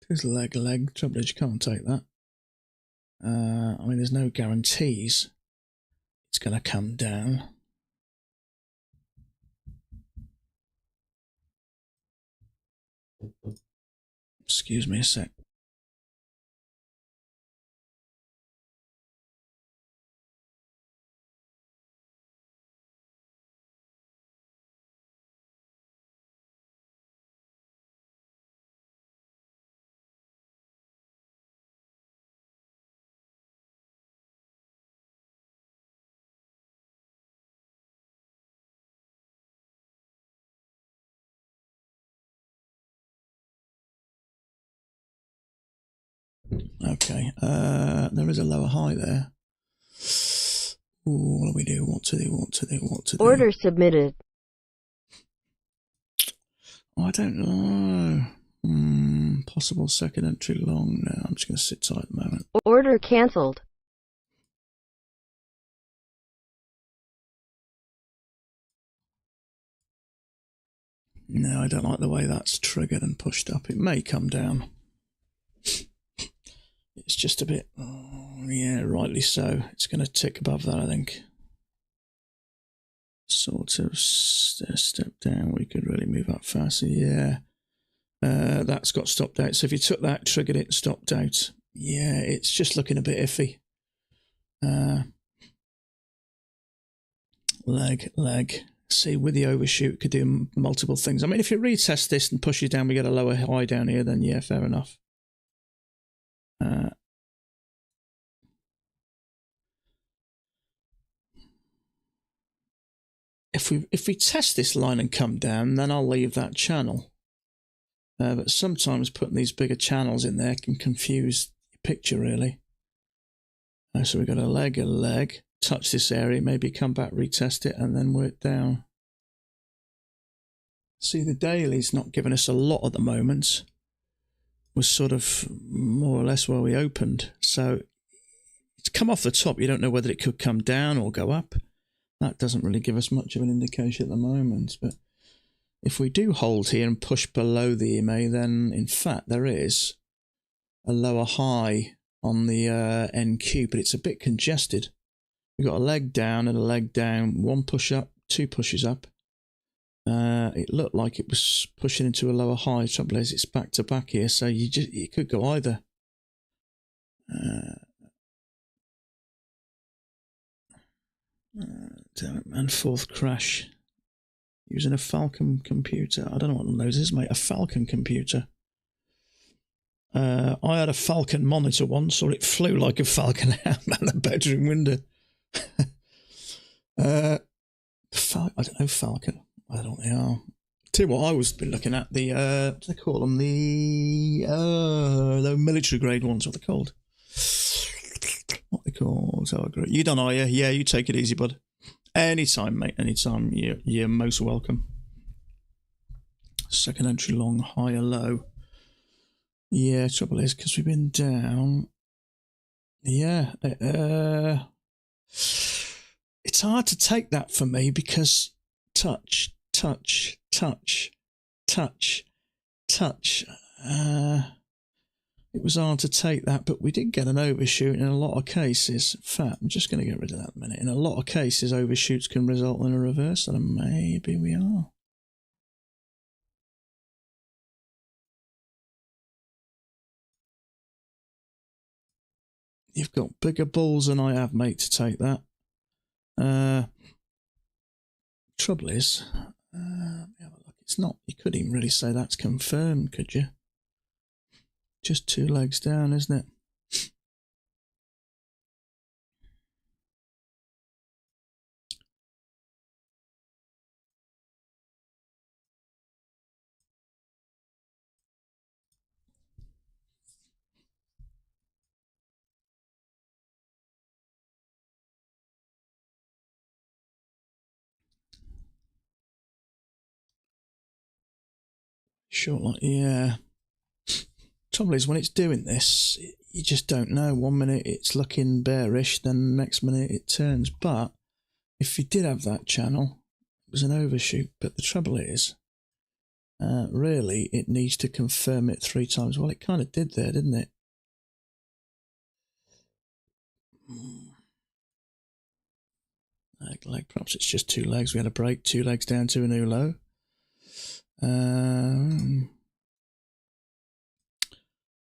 There's leg. Trouble is you can't take that. I mean, there's no guarantees it's going to come down. Excuse me a sec. Okay, there is a lower high there. Ooh, what do we do? What to do? Order submitted. Oh, I don't know. Possible second entry long. No, I'm just going to sit tight at the moment. Order cancelled. No, I don't like the way that's triggered and pushed up. It may come down. It's just a bit, yeah, rightly so. It's going to tick above that, I think. Sort of step down. We could really move up faster. Yeah. That's got stopped out. So if you took that, triggered it, stopped out. Yeah, it's just looking a bit iffy. Leg. See, with the overshoot, could do multiple things. I mean, if you retest this and push it down, we get a lower high down here, then yeah, fair enough. If we test this line and come down, then I'll leave that channel. But sometimes putting these bigger channels in there can confuse your picture, really. So we've got a leg, touch this area, maybe come back, retest it, and then work down. See, the daily's not giving us a lot at the moment. Was sort of more or less where we opened. So it's come off the top. You don't know whether it could come down or go up. That doesn't really give us much of an indication at the moment. But if we do hold here and push below the EMA, then in fact there is a lower high on the NQ, but it's a bit congested. We've got a leg down and a leg down, one push up, two pushes up. It looked like it was pushing into a lower high. Trouble is, it's back to back here, so you could go either. Damn it, man! Fourth crash. Using a Falcon computer. I don't know what one of those is, mate. A Falcon computer. I had a Falcon monitor once, or it flew like a falcon out the bedroom window. I don't know, Falcon. I don't know what they are. Tell you what, I was been looking at the what do they call them? The military grade ones. What are they called? What they called? Oh, great. You done, are you? Yeah, you take it easy, bud. Anytime, mate. Anytime. You're most welcome. Second entry long, higher low. Yeah, trouble is because we've been down. Yeah, it's hard to take that for me because touch. It was hard to take that, but we did get an overshoot in a lot of cases. In fact, I'm just going to get rid of that a minute. In a lot of cases, overshoots can result in a reversal, and maybe we are. You've got bigger balls than I have, mate, to take that. Trouble is, let me have a look. It's not, you couldn't even really say that's confirmed, could you? Just two legs down, isn't it? Short, like, yeah. Trouble is, when it's doing this, you just don't know. 1 minute it's looking bearish, then next minute it turns. But if you did have that channel, it was an overshoot. But the trouble is, really, it needs to confirm it 3 times. Well, it kind of did there, didn't it? Leg, perhaps it's just 2 legs. We had a break, 2 legs down to a new low.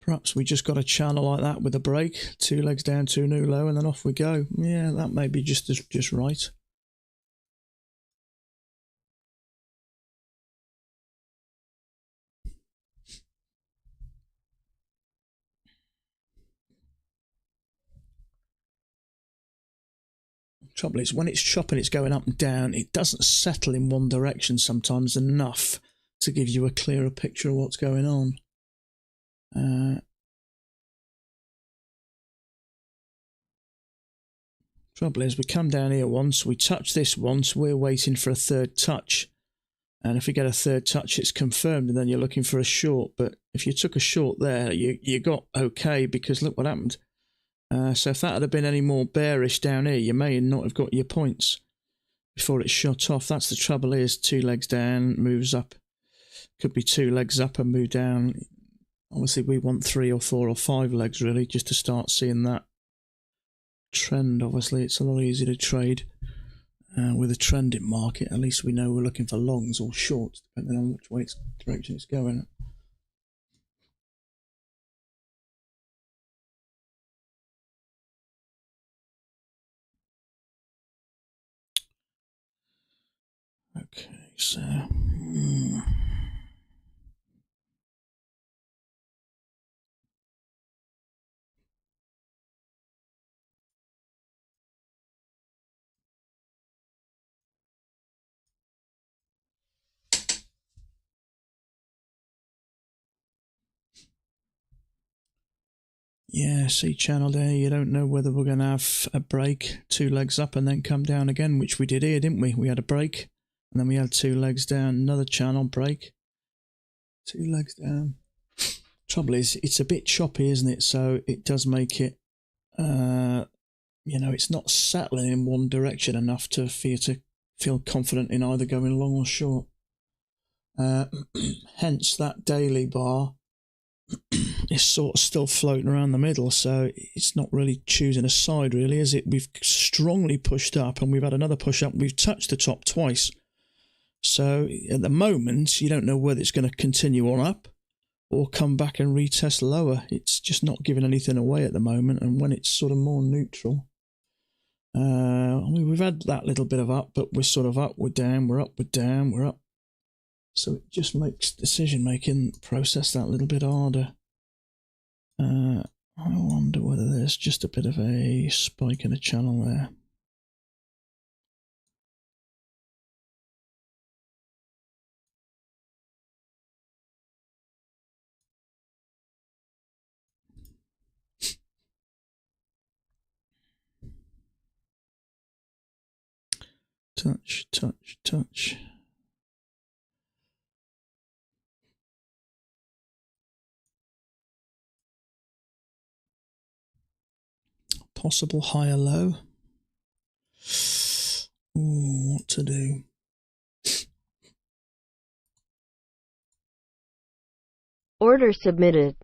Perhaps we just got a channel like that with a break, 2 legs down to a new low, and then off we go. Yeah, that may be just right. Trouble is, when it's chopping, it's going up and down. It doesn't settle in one direction sometimes enough to give you a clearer picture of what's going on. Trouble is, we come down here once, we touch this once, we're waiting for a third touch. And if we get a third touch, it's confirmed, and then you're looking for a short. But if you took a short there, you got okay, because look what happened. So if that had been any more bearish down here, you may not have got your points before it shot off. That's the trouble is, 2 legs down, moves up. Could be 2 legs up and move down. Obviously, we want 3 or 4 or 5 legs, really, just to start seeing that trend. Obviously, it's a lot easier to trade with a trending market. At least we know we're looking for longs or shorts, depending on which way direction it's going. So. Yeah, see channel there, you don't know whether we're going to have a break, 2 legs up and then come down again, which we did here, didn't we? We had a break, and then we had 2 legs down, another channel, break, 2 legs down. Trouble is, it's a bit choppy, isn't it? So it does make it, you know, it's not settling in one direction enough for you to feel confident in either going long or short. Hence that daily bar is sort of still floating around the middle, so it's not really choosing a side, really, is it? We've strongly pushed up, and we've had another push up. We've touched the top twice. So at the moment, you don't know whether it's going to continue on up or come back and retest lower. It's just not giving anything away at the moment, and when it's sort of more neutral, I mean, we've had that little bit of up, but we're sort of up, we're down, we're up, we're down, we're up. So it just makes decision-making process that little bit harder. I wonder whether there's just a bit of a spike in the channel there. Touch, touch, touch. Possible higher low. Ooh, what to do? Order submitted.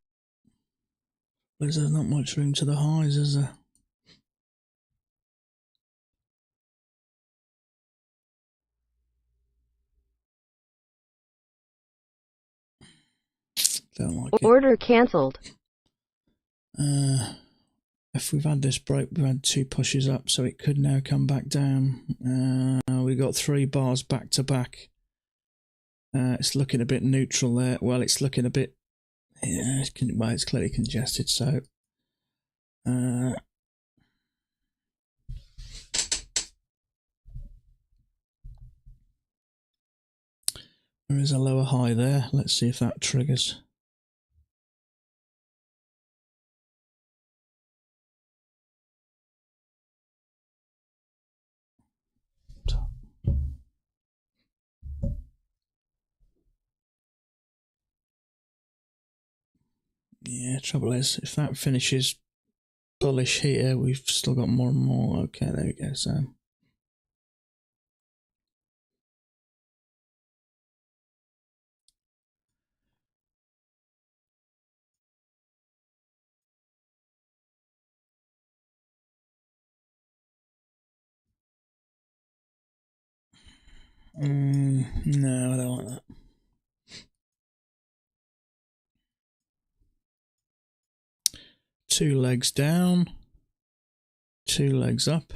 There's not much room to the highs, is there? Don't like it. Order cancelled. If we've had this break, we've had 2 pushes up, so it could now come back down. We got 3 bars back to back. It's looking a bit neutral there. Well, it's looking a bit. Yeah, it's clearly congested. So. There is a lower high there. Let's see if that triggers. Yeah, trouble is, if that finishes bullish here, we've still got more and more. Okay, there we go, so. No, I don't like that. Two legs down, 2 legs up.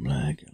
Leg.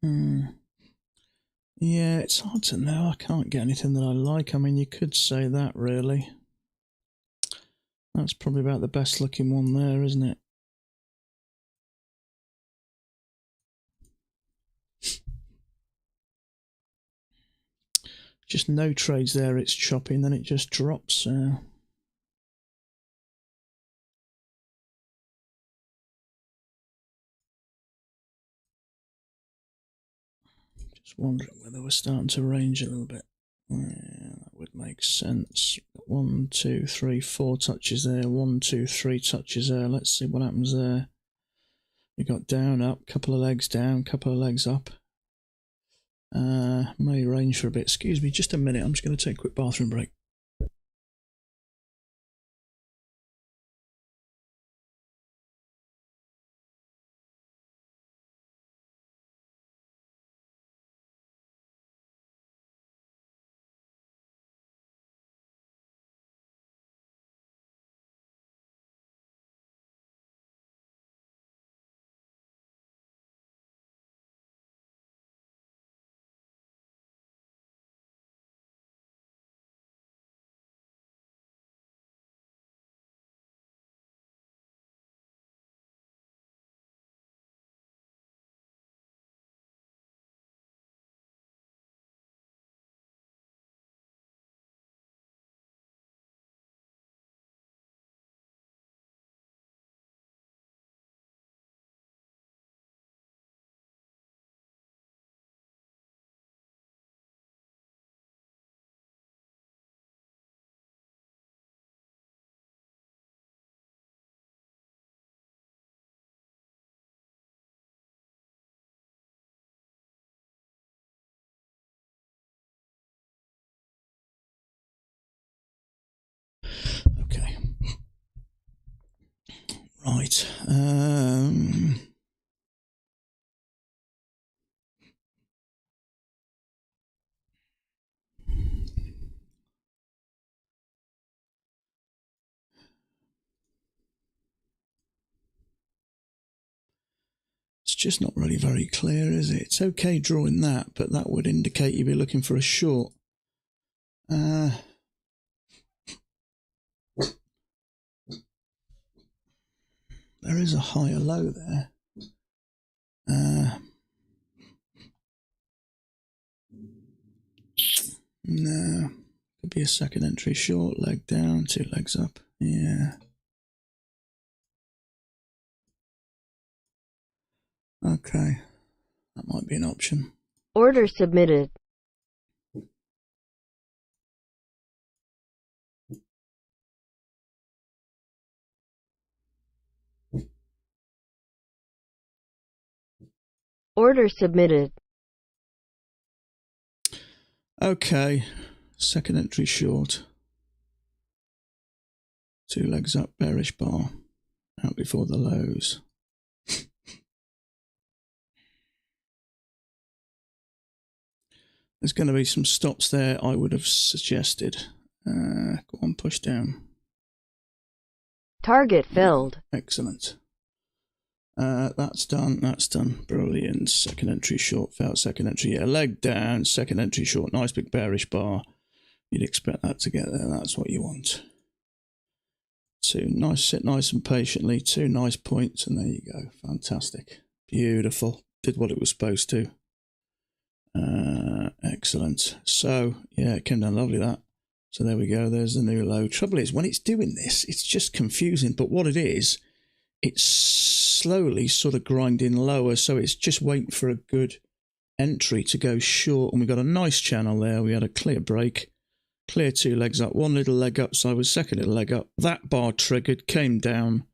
Yeah, it's hard to know. I can't get anything that I like. I mean, you could say that, really. That's probably about the best looking one there, isn't it? Just no trades there. It's choppy, and then it just drops. Just wondering whether we're starting to range a little bit. Yeah, that would make sense. 1, 2, 3, 4 touches there. 1, 2, 3 touches there. Let's see what happens there. We got down, up, couple of legs down, couple of legs up. May range for a bit. Excuse me, just a minute. I'm just going to take a quick bathroom break. Okay. Right. It's just not really very clear, is it? It's okay drawing that, but that would indicate you'd be looking for a short. There is a higher low there. No. Could be a second entry short, leg down, 2 legs up. Yeah. Okay. That might be an option. Order submitted. Order submitted. Okay. Second entry short. 2 legs up, bearish bar. Out before the lows. There's going to be some stops there I would have suggested. Go on, push down. Target filled. Excellent. That's done. That's done. Brilliant. Second entry short, failed second entry. Yeah, leg down, second entry short. Nice big bearish bar. You'd expect that to get there. That's what you want. 2 nice, sit nice and patiently. 2 nice points, and there you go. Fantastic. Beautiful. Did what it was supposed to. Excellent. So, yeah, it came down lovely, that. So there we go. There's the new low. Trouble is, when it's doing this, it's just confusing. But what it is, it's slowly sort of grinding lower. So it's just waiting for a good entry to go short. And we got a nice channel there. We had a clear break. Clear 2 legs up. 1 little leg up. So I was second little leg up. That bar triggered, came down.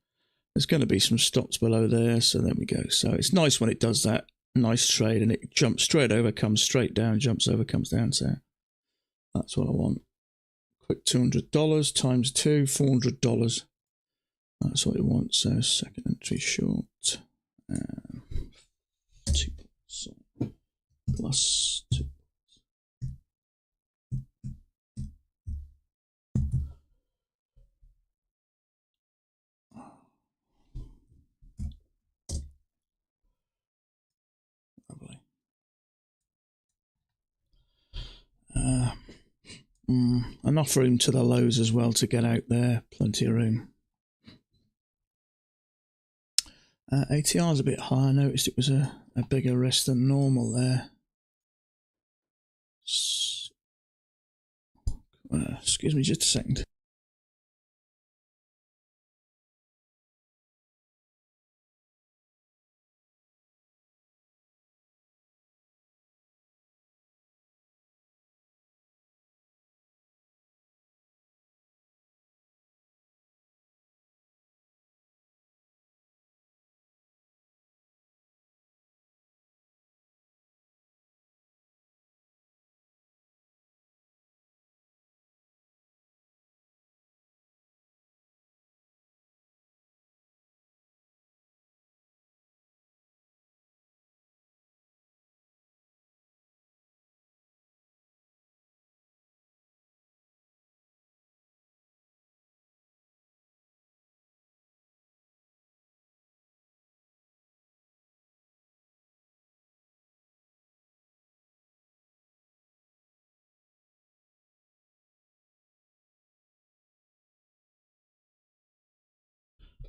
There's going to be some stops below there. So there we go. So it's nice when it does that. Nice trade, and it jumps straight over, comes straight down, jumps over, comes down. So that's what I want. Quick $200 times 2, $400. That's what we want. So second entry short, 2 plus 2. Lovely. enough room to the lows as well to get out there. Plenty of room. ATR is a bit higher. I noticed it was a bigger risk than normal there. Excuse me just a second.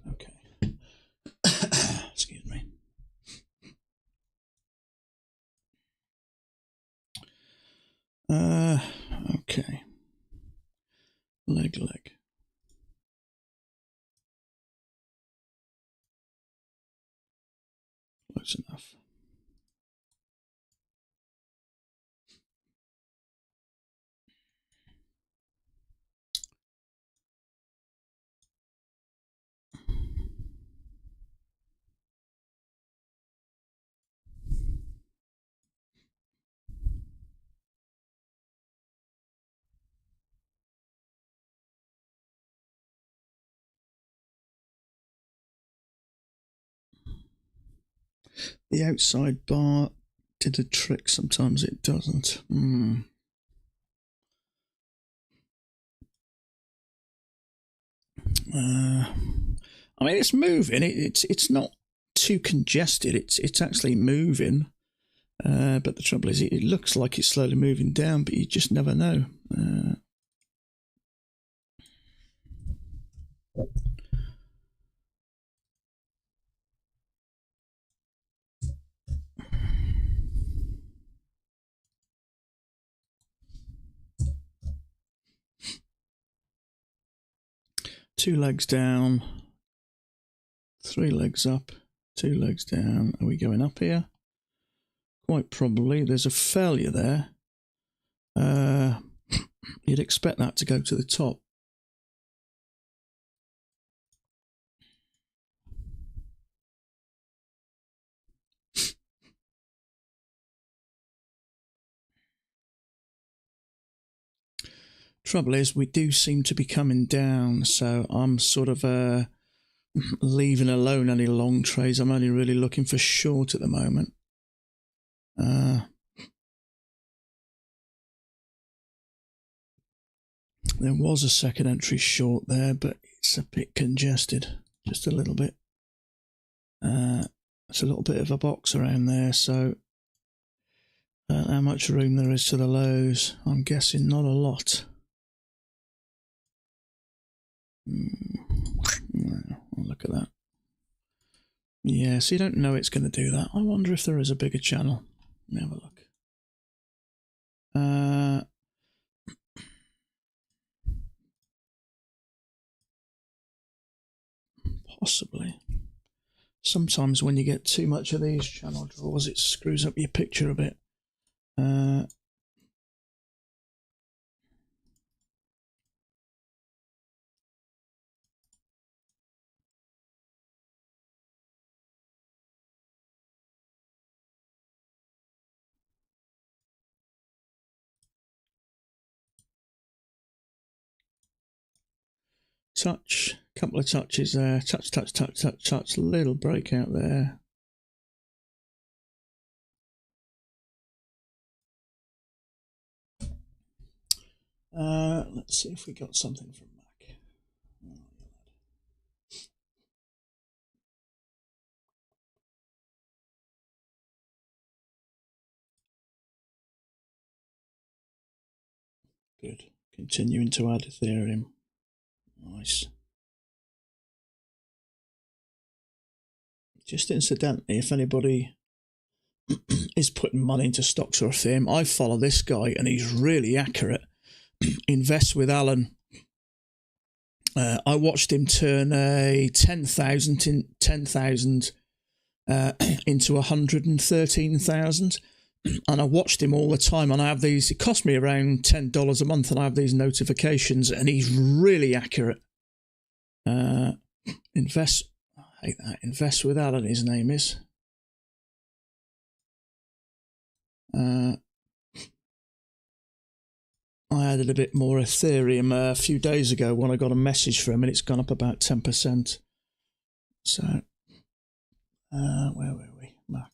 Okay. Excuse me. Okay. Leg. Close enough. The outside bar did a trick, sometimes it doesn't. I mean, it's moving. It's not too congested. It's actually moving. But the trouble is, it looks like it's slowly moving down, but you just never know. Two legs down, three legs up, two legs down. Are we going up here? Quite probably. There's a failure there. You'd expect that to go to the top. Trouble is, we do seem to be coming down, so I'm sort of leaving alone any long trades. I'm only really looking for short at the moment. There was a second entry short there, but it's a bit congested, just a little bit. It's a little bit of a box around there, so how much room there is to the lows? I'm guessing not a lot. Look at that. Yeah, so you don't know it's going to do that. I wonder if there is a bigger channel. Let me have a look. Possibly. Sometimes when you get too much of these channel draws, it screws up your picture a bit. Touch, couple of touches there, touch, little breakout there. Let's see if we got something from Mac. Good. Continuing to add Ethereum. Nice. Just incidentally, if anybody is putting money into stocks or Ethereum, I follow this guy and he's really accurate. Invest with Alan. I watched him turn a 10,000 into 113,000. And I watched him all the time, and I have these. It cost me around $10 a month, and I have these notifications, and he's really accurate. Invest. I hate that. Invest with Alan. His name is. I added a bit more Ethereum a few days ago when I got a message from him, and it's gone up about 10%. So, where were we? Mac.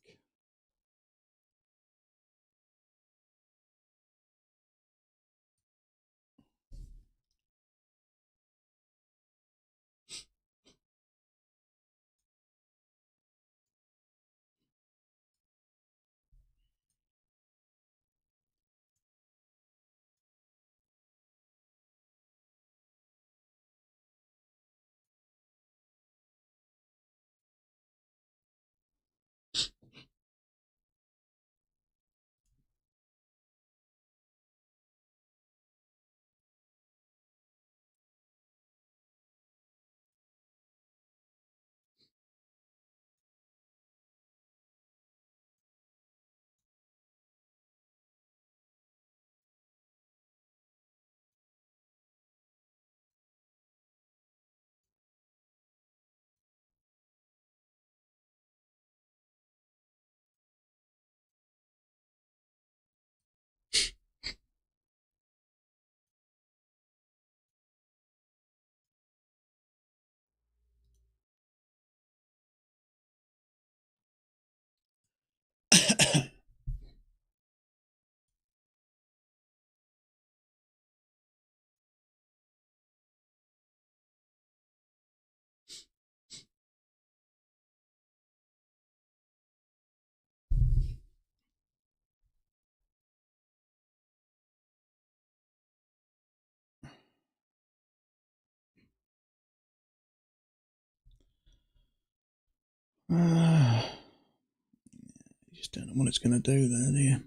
Just don't know what it's going to do there, do you?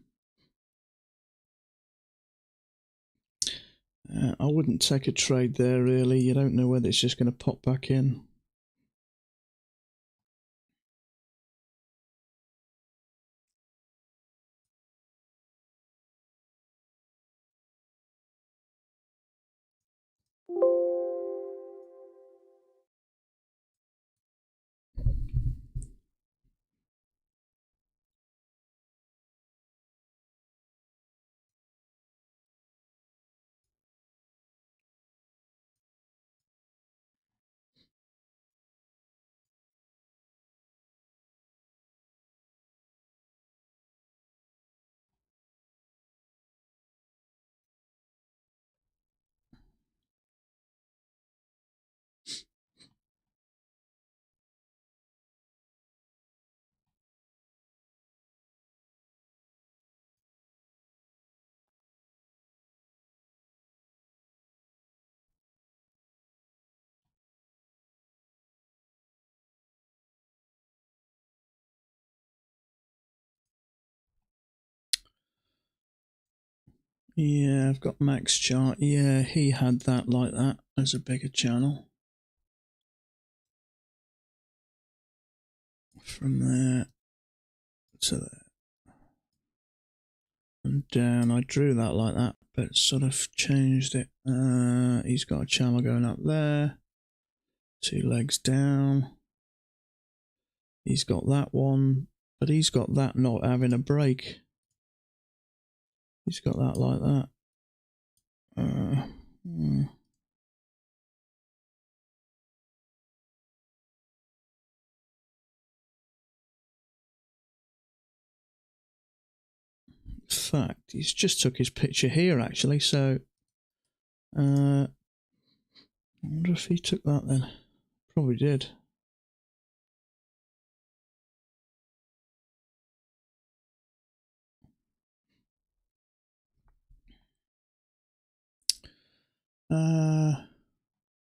I wouldn't take a trade there, really. You don't know whether it's just going to pop back in. Yeah, I've got Max chart. Yeah, he had that like that as a bigger channel. From there to there. And down, I drew that like that, but sort of changed it. He's got a channel going up there. 2 legs down. He's got that one, but he's got that not having a break. He's got that like that. In fact, he's just took his picture here actually, so I wonder if he took that then. Probably did.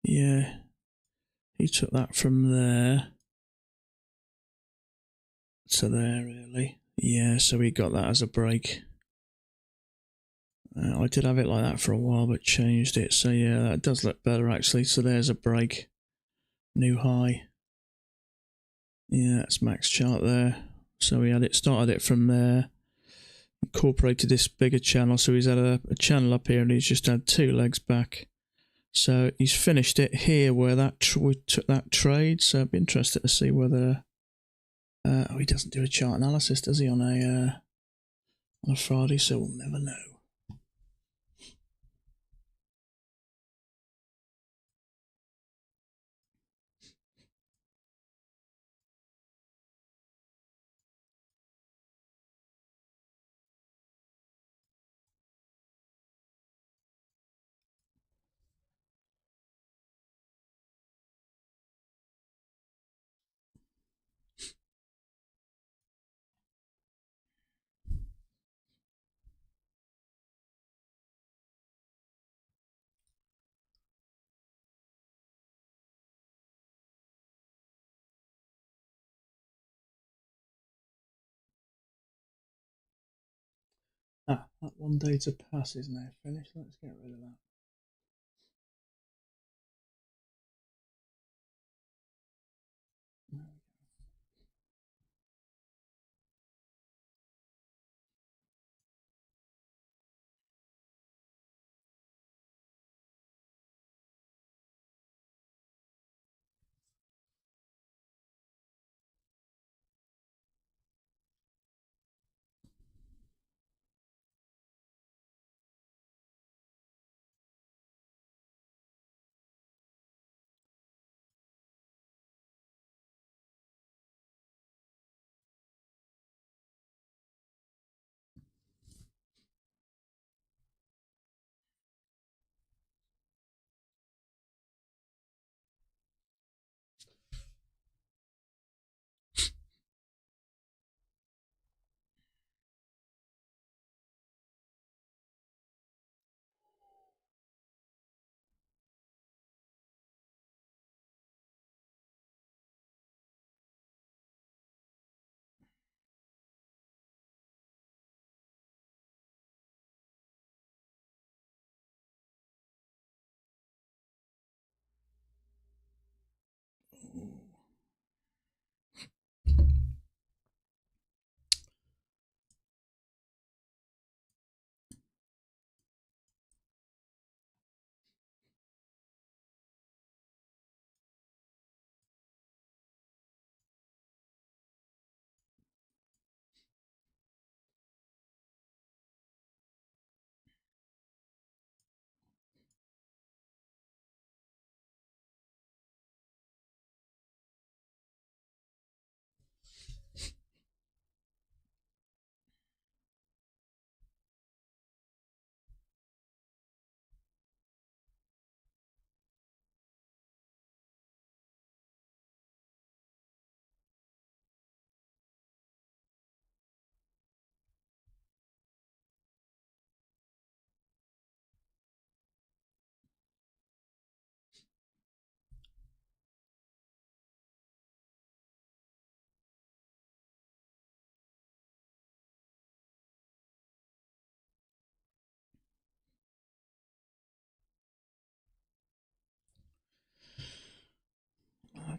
Yeah, he took that from there to there, really. Yeah, so he got that as a break. I did have it like that for a while, but changed it. So yeah, that does look better actually. So there's a break, new high. Yeah, that's max chart there. So we had it, started it from there, incorporated this bigger channel. So he's had a channel up here, and he's just had 2 legs back. So he's finished it here where that we took that trade. So I'd be interested to see whether. Oh, he doesn't do a chart analysis, does he, on a Friday? So we'll never know. Ah, that one data pass is now finished. Let's get rid of that.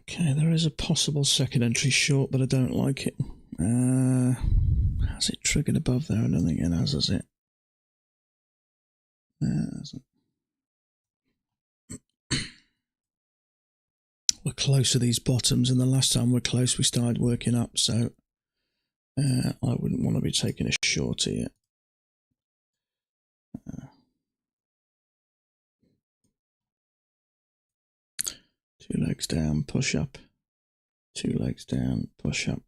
Okay, there is a possible second entry short, but I don't like it. Has it triggered above there? I don't think it has it? We're close to these bottoms, and the last time we're close, we started working up, so I wouldn't want to be taking a short here. 2 legs down, push up. 2 legs down, push up.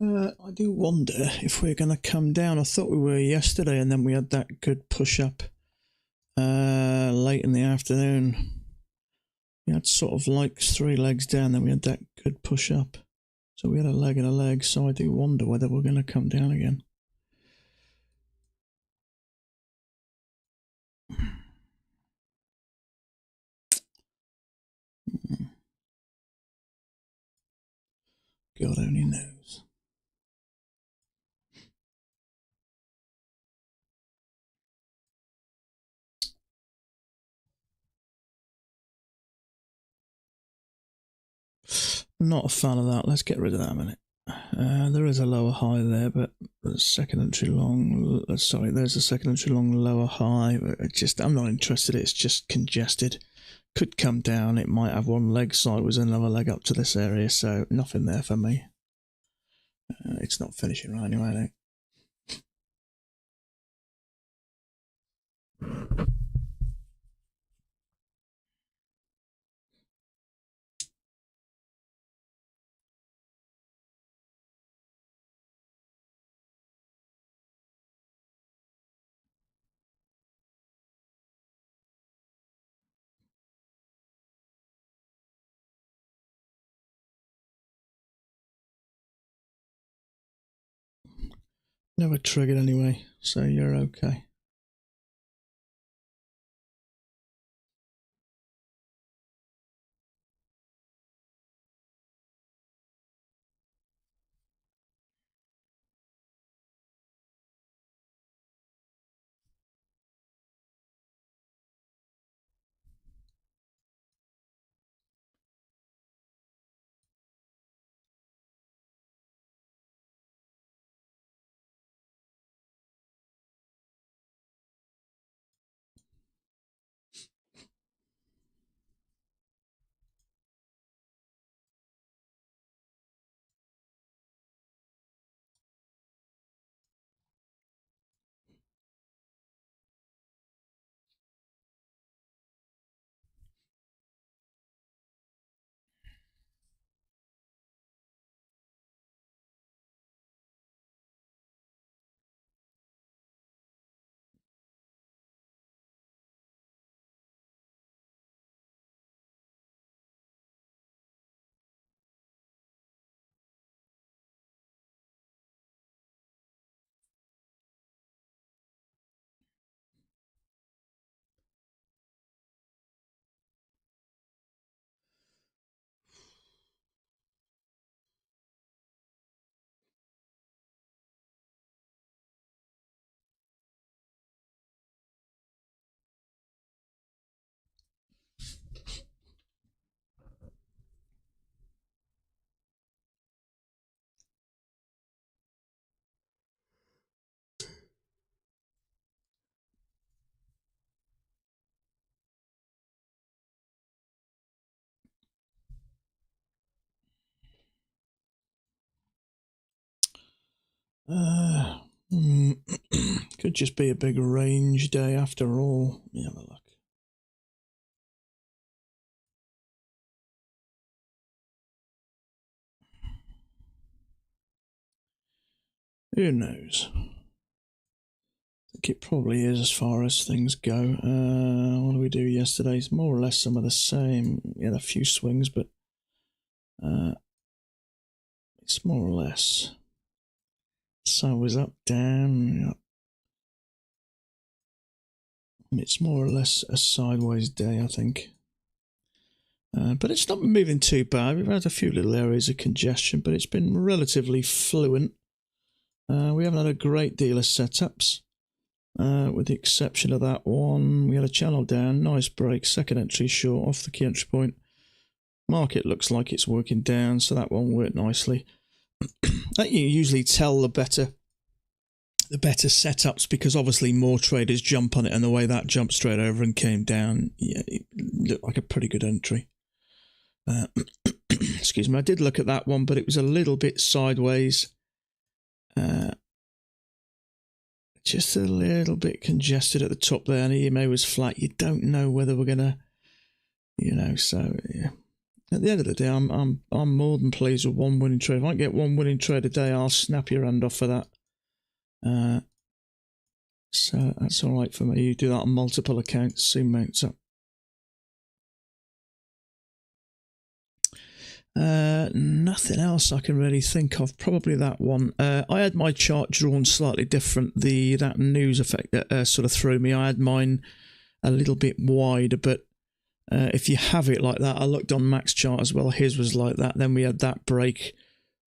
I do wonder if we're going to come down. I thought we were yesterday, and then we had that good push up late in the afternoon. We had sort of like 3 legs down, then we had that good push up. So we had a leg and a leg, so I do wonder whether we're going to come down again. God only knows. Not a fan of that. Let's get rid of that a minute. There is a lower high there, but there's a second entry long. Sorry, there's a second entry long lower high. I'm not interested. It's just congested. Could come down. It might have one leg sideways and another leg up to this area, so nothing there for me. It's not finishing right anyway, I think. Never triggered anyway, so you're okay. Could just be a big range day after all. Let me have a look. Who knows? I think it probably is as far as things go. What did we do yesterday? It's more or less some of the same. We had a few swings, but it's more or less. So was up, down. It's more or less a sideways day, I think. But it's not been moving too bad. We've had a few little areas of congestion, but it's been relatively fluent. We haven't had a great deal of setups, with the exception of that one. We had a channel down, nice break, second entry short off the key entry point. Market looks like it's working down, so that one worked nicely. That you usually tell the better setups, because obviously more traders jump on it, and the way that jumped straight over and came down, yeah, it looked like a pretty good entry. Excuse me, I did look at that one, but it was a little bit sideways. Just a little bit congested at the top there, and EMA was flat. You don't know whether we're going to, so yeah. at the end of the day, I'm more than pleased with one winning trade. If I can get one winning trade a day, I'll snap your hand off for that. So that's all right for me. You do that on multiple accounts, soon mounts up. Nothing else I can really think of. Probably that one. I had my chart drawn slightly different. That news effect that sort of threw me. I had mine a little bit wider, but if you have it like that, I looked on Mac's chart as well. His was like that. Then we had that break,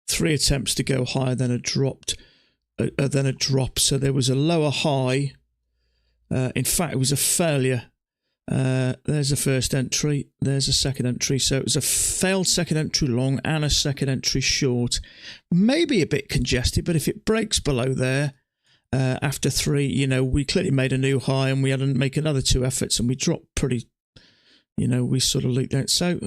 3 attempts to go higher, then a drop. So there was a lower high. In fact, it was a failure. There's a first entry, there's a second entry, so it was a failed second entry long and a second entry short. Maybe a bit congested, but if it breaks below there after 3, we clearly made a new high and we had to make another 2 efforts and we dropped pretty, we sort of leaked out. So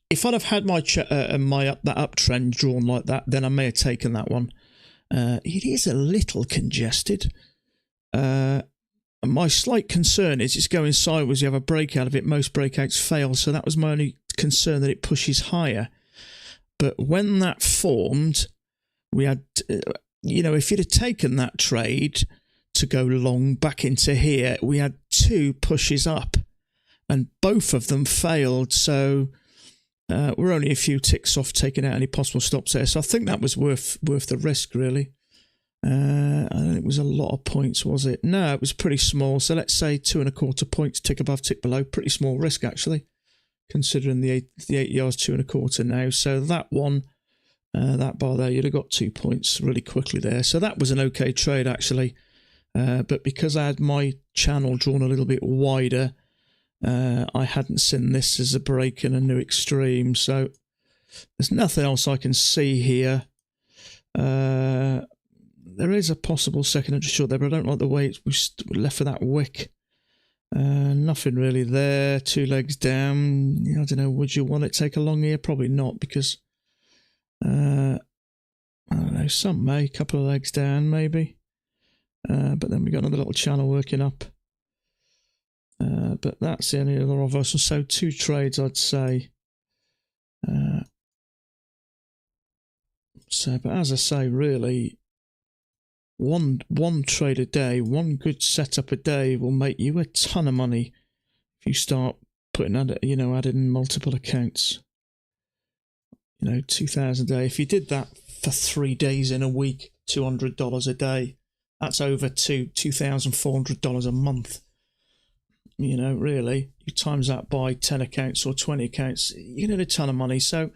if I'd have had my that uptrend drawn like that, then I may have taken that one. It is a little congested. My slight concern is it's going sideways. You have a breakout of it. Most breakouts fail. So that was my only concern, that it pushes higher. But when that formed, we had, if you'd have taken that trade to go long back into here, we had 2 pushes up and both of them failed. So we're only a few ticks off taking out any possible stops there. So I think that was worth the risk, really. I don't think it was a lot of points, was it? No, it was pretty small. So let's say 2.25 points, tick above, tick below. Pretty small risk, actually, considering the 8 yards, 2.25 now. So that one, that bar there, you'd have got 2 points really quickly there. So that was an okay trade, actually. But because I had my channel drawn a little bit wider, I hadn't seen this as a break and a new extreme. So there's nothing else I can see here. There is a possible second entry short there, but I don't like the way we're left for that wick. Nothing really there. 2 legs down. I don't know. Would you want it to take a long here? Probably not, because I don't know. Some may. A couple of legs down, maybe. But then we got another little channel working up. But that's the only other of us. So 2 trades, I'd say. But as I say, really, one trade a day, one good setup a day will make you a ton of money if you start putting adding multiple accounts. 2,000 a day. If you did that for 3 days in a week, $200 a day, that's over $2,400 a month. Really, you times that by 10 accounts or 20 accounts, you get a ton of money. So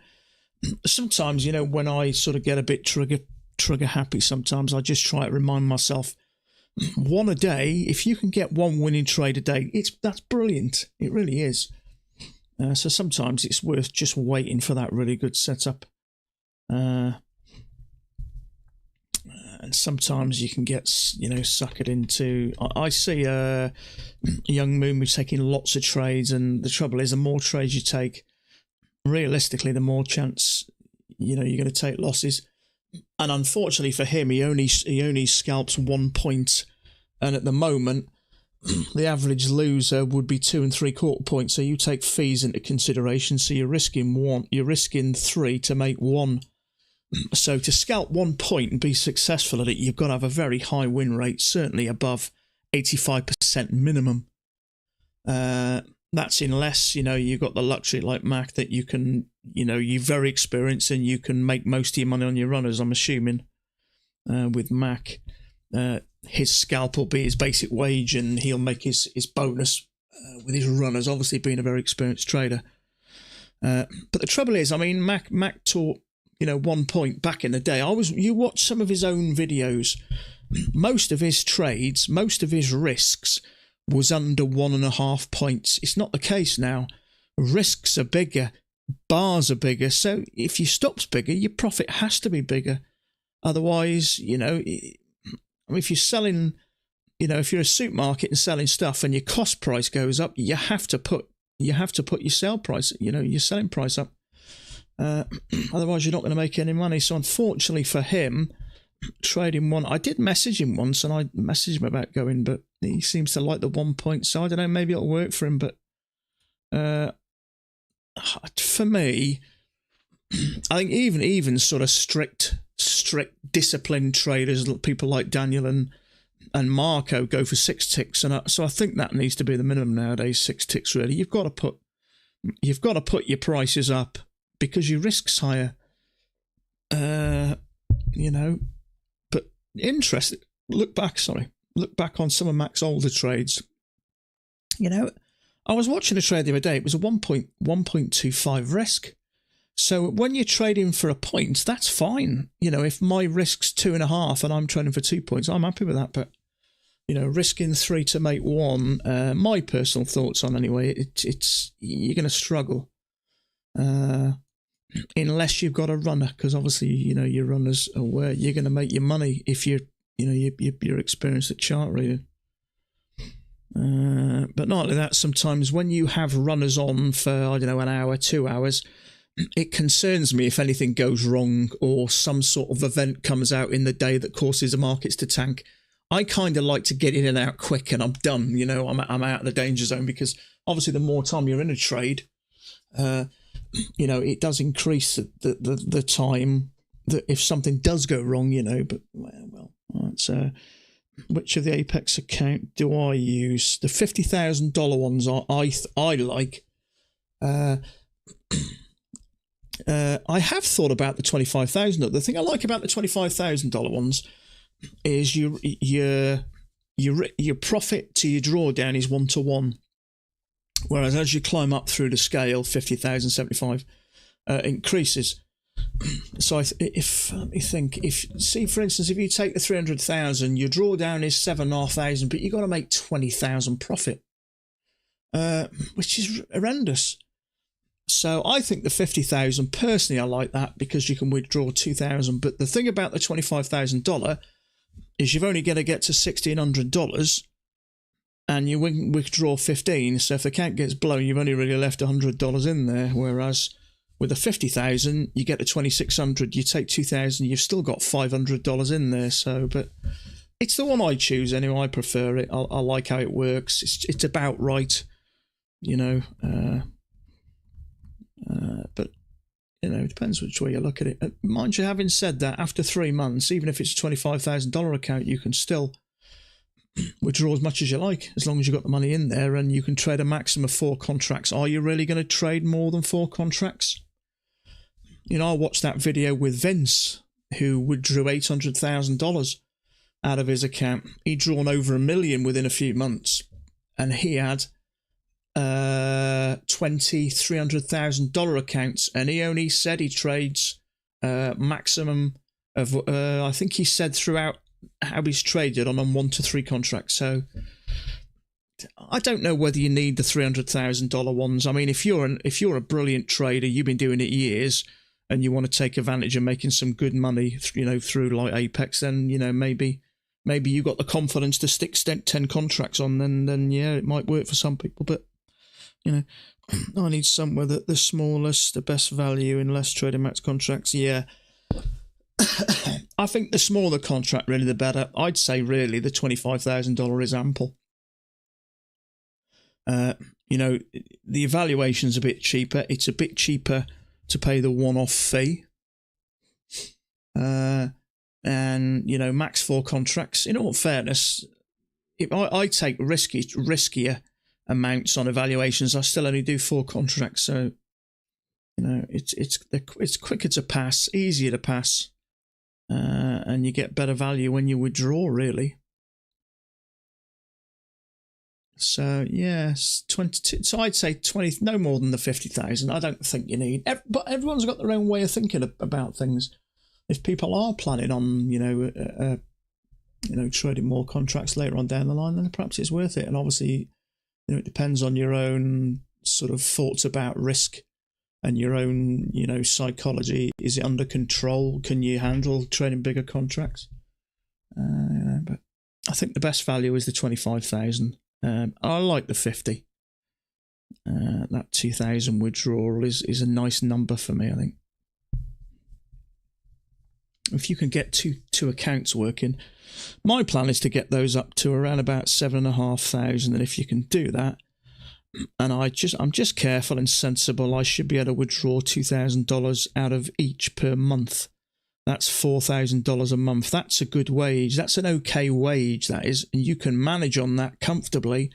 sometimes, when I sort of get a bit trigger happy, sometimes I just try to remind myself, one a day, if you can get one winning trade a day, that's brilliant. It really is. So sometimes it's worth just waiting for that really good setup. And sometimes you can get, suckered into. I see a young moon who's taking lots of trades, and the trouble is, the more trades you take, realistically, the more chance you're going to take losses. And unfortunately for him, he only scalps 1 point, and at the moment, the average loser would be 2 3/4 points. So you take fees into consideration. So you're risking 3 to make 1. So to scalp 1 point and be successful at it, you've got to have a very high win rate, certainly above 85% minimum. That's unless, you've got the luxury like Mac that you can, you're very experienced and you can make most of your money on your runners, I'm assuming. With Mac, his scalp will be his basic wage and he'll make his bonus with his runners, obviously being a very experienced trader. But the trouble is, Mac taught, 1 point back in the day. You watch some of his own videos, most of his trades, most of his risks was under 1.5 points. It's not the case now. Risks are bigger, bars are bigger. So if your stop's bigger, your profit has to be bigger. Otherwise, if you're selling, if you're a supermarket and selling stuff and your cost price goes up, you have to put your sale price, your selling price up. Otherwise, you're not going to make any money. So unfortunately for him, trading one, I did message him once, and I messaged him about going, but he seems to like the 1 point. So I don't know, maybe it'll work for him. But for me, I think even sort of strict disciplined traders, people like Daniel and Marco, go for 6 ticks, and so I think that needs to be the minimum nowadays. 6 ticks, really. You've got to put your prices up because your risk's higher. But interesting. Look back on some of Mac's older trades. I was watching a trade the other day. It was a 1.25 risk. So when you're trading for a point, that's fine. If my risk's 2.5 and I'm trading for 2 points, I'm happy with that. But risking 3 to make 1, my personal thoughts on anyway, it's you're going to struggle unless you've got a runner, because obviously your runners are where you're going to make your money if you're experienced at chart reading. But not only that, sometimes when you have runners on for an hour, 2 hours, it concerns me if anything goes wrong or some sort of event comes out in the day that causes the markets to tank. I kind of like to get in and out quick and I'm done. I'm out of the danger zone, because obviously the more time you're in a trade, it does increase the time that if something does go wrong, but well, that's which of the Apex account do I use? The $50,000 ones I like. I have thought about the $25,000. The thing I like about the $25,000 ones is your profit to your drawdown is 1-to-1, whereas as you climb up through the scale, 50,000, 75 increases. So let me think, for instance, if you take the 300,000, your drawdown is 7,500, but you've got to make 20,000 profit, which is horrendous. So I think the 50,000, personally, I like that because you can withdraw 2,000. But the thing about the $25,000 is you're only going to get to $1,600 and you withdraw 15. So if the account gets blown, you've only really left $100 in there. Whereas with the 50,000, you get to 2,600, you take 2,000, you've still got $500 in there. So, but it's the one I choose anyway. I prefer it. I like how it works. It's about right, but it depends which way you look at it. Mind you, having said that, after 3 months, even if it's a $25,000 account, you can still withdraw as much as you like, as long as you've got the money in there, and you can trade a maximum of 4 contracts. Are you really going to trade more than 4 contracts? I watched that video with Vince, who withdrew $800,000 out of his account. He'd drawn over $1 million within a few months, and he had $300,000 accounts, and he only said he trades maximum of I think he said throughout how he's traded on 1 to 3 contracts. So I don't know whether you need the $300,000 ones. I mean, if you're a brilliant trader, you've been doing it years, and you want to take advantage of making some good money, through like Apex, then maybe you got the confidence to stick 10 contracts on. Then yeah, it might work for some people, but I need somewhere that the smallest, the best value in less trading max contracts. Yeah. I think the smaller the contract, really, the better. I'd say really the $25,000 is ample. The evaluation's a bit cheaper. It's a bit cheaper to pay the one-off fee. And, max 4 contracts. In all fairness, if I take riskier amounts on evaluations, I still only do 4 contracts. So, it's quicker to pass, easier to pass, and you get better value when you withdraw, really. So yes, 22. So I'd say 20, no more than the 50,000. I don't think you need. But everyone's got their own way of thinking about things. If people are planning on, trading more contracts later on down the line, then perhaps it's worth it. And obviously, it depends on your own sort of thoughts about risk and your own, psychology. Is it under control? Can you handle trading bigger contracts? But I think the best value is the 25,000. I like the 50. That 2,000 withdrawal is a nice number for me, I think. If you can get two accounts working, my plan is to get those up to around about 7,500, and if you can do that, And I'm just careful and sensible. I should be able to withdraw $2,000 out of each per month. That's $4,000 a month. That's a good wage. That's an okay wage, that is. And you can manage on that comfortably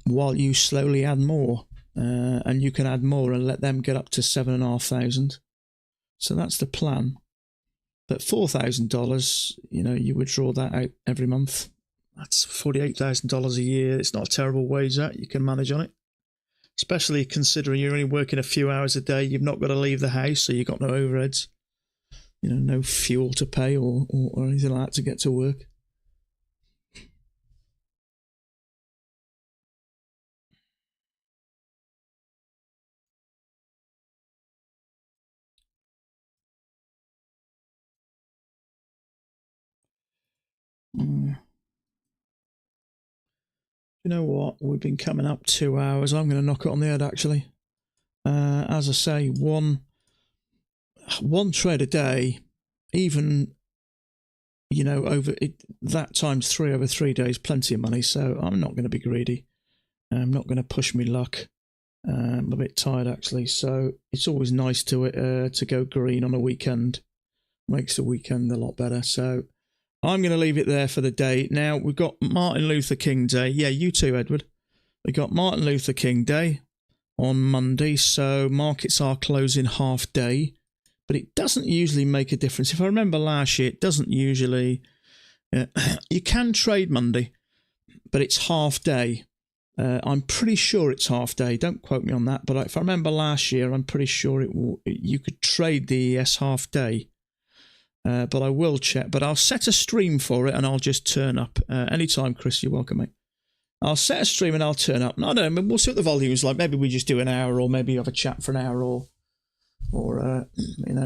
while you slowly add more. And you can add more and let them get up to $7,500. So that's the plan. But $4,000, you withdraw that out every month. That's $48,000 a year. It's not a terrible wage, that. You can manage on it. Especially considering you're only working a few hours a day. You've not got to leave the house, so you've got no overheads. No fuel to pay or anything like that to get to work. You know what? We've been coming up 2 hours. I'm going to knock it on the head, actually. As I say, one trade a day, even, over it, that times 3 over 3 days, plenty of money. So I'm not going to be greedy. I'm not going to push me luck. I'm a bit tired, actually. So it's always nice to go green on a weekend. Makes the weekend a lot better. So I'm going to leave it there for the day. Now, we've got Martin Luther King Day. Yeah, you too, Edward. We got Martin Luther King Day on Monday, so markets are closing half day, but it doesn't usually make a difference. If I remember last year, it doesn't usually... you can trade Monday, but it's half day. I'm pretty sure it's half day. Don't quote me on that, but if I remember last year, I'm pretty sure you could trade the ES half day. But I will check. But I'll set a stream for it and I'll just turn up. Anytime, Chris, you're welcome, mate. I'll set a stream and I'll turn up. No, I don't know. We'll see what the volume is like. Maybe we just do an hour, or maybe have a chat for an hour, or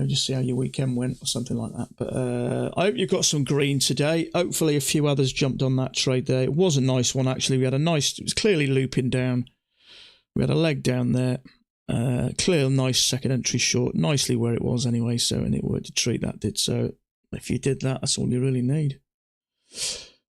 just see how your weekend went or something like that. But I hope you've got some green today. Hopefully a few others jumped on that trade there. It was a nice one, actually. It was clearly looping down. We had a leg down there. Clear, nice second entry short. Nicely where it was anyway. So, and it worked a treat, that did. So if you did that, that's all you really need.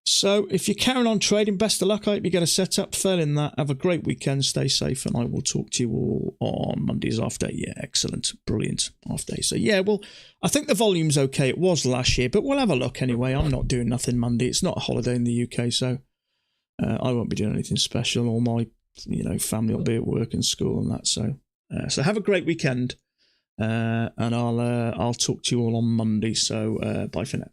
So if you're carrying on trading, best of luck. I hope you get a setup. Failing that, have a great weekend. Stay safe, and I will talk to you all on Monday's half day. Yeah, excellent. Brilliant half day. So yeah, well, I think the volume's okay. It was last year, but we'll have a look anyway. I'm not doing nothing Monday. It's not a holiday in the UK, so I won't be doing anything special. All my family will be at work and school and that. So have a great weekend, and I'll talk to you all on Monday. So bye for now.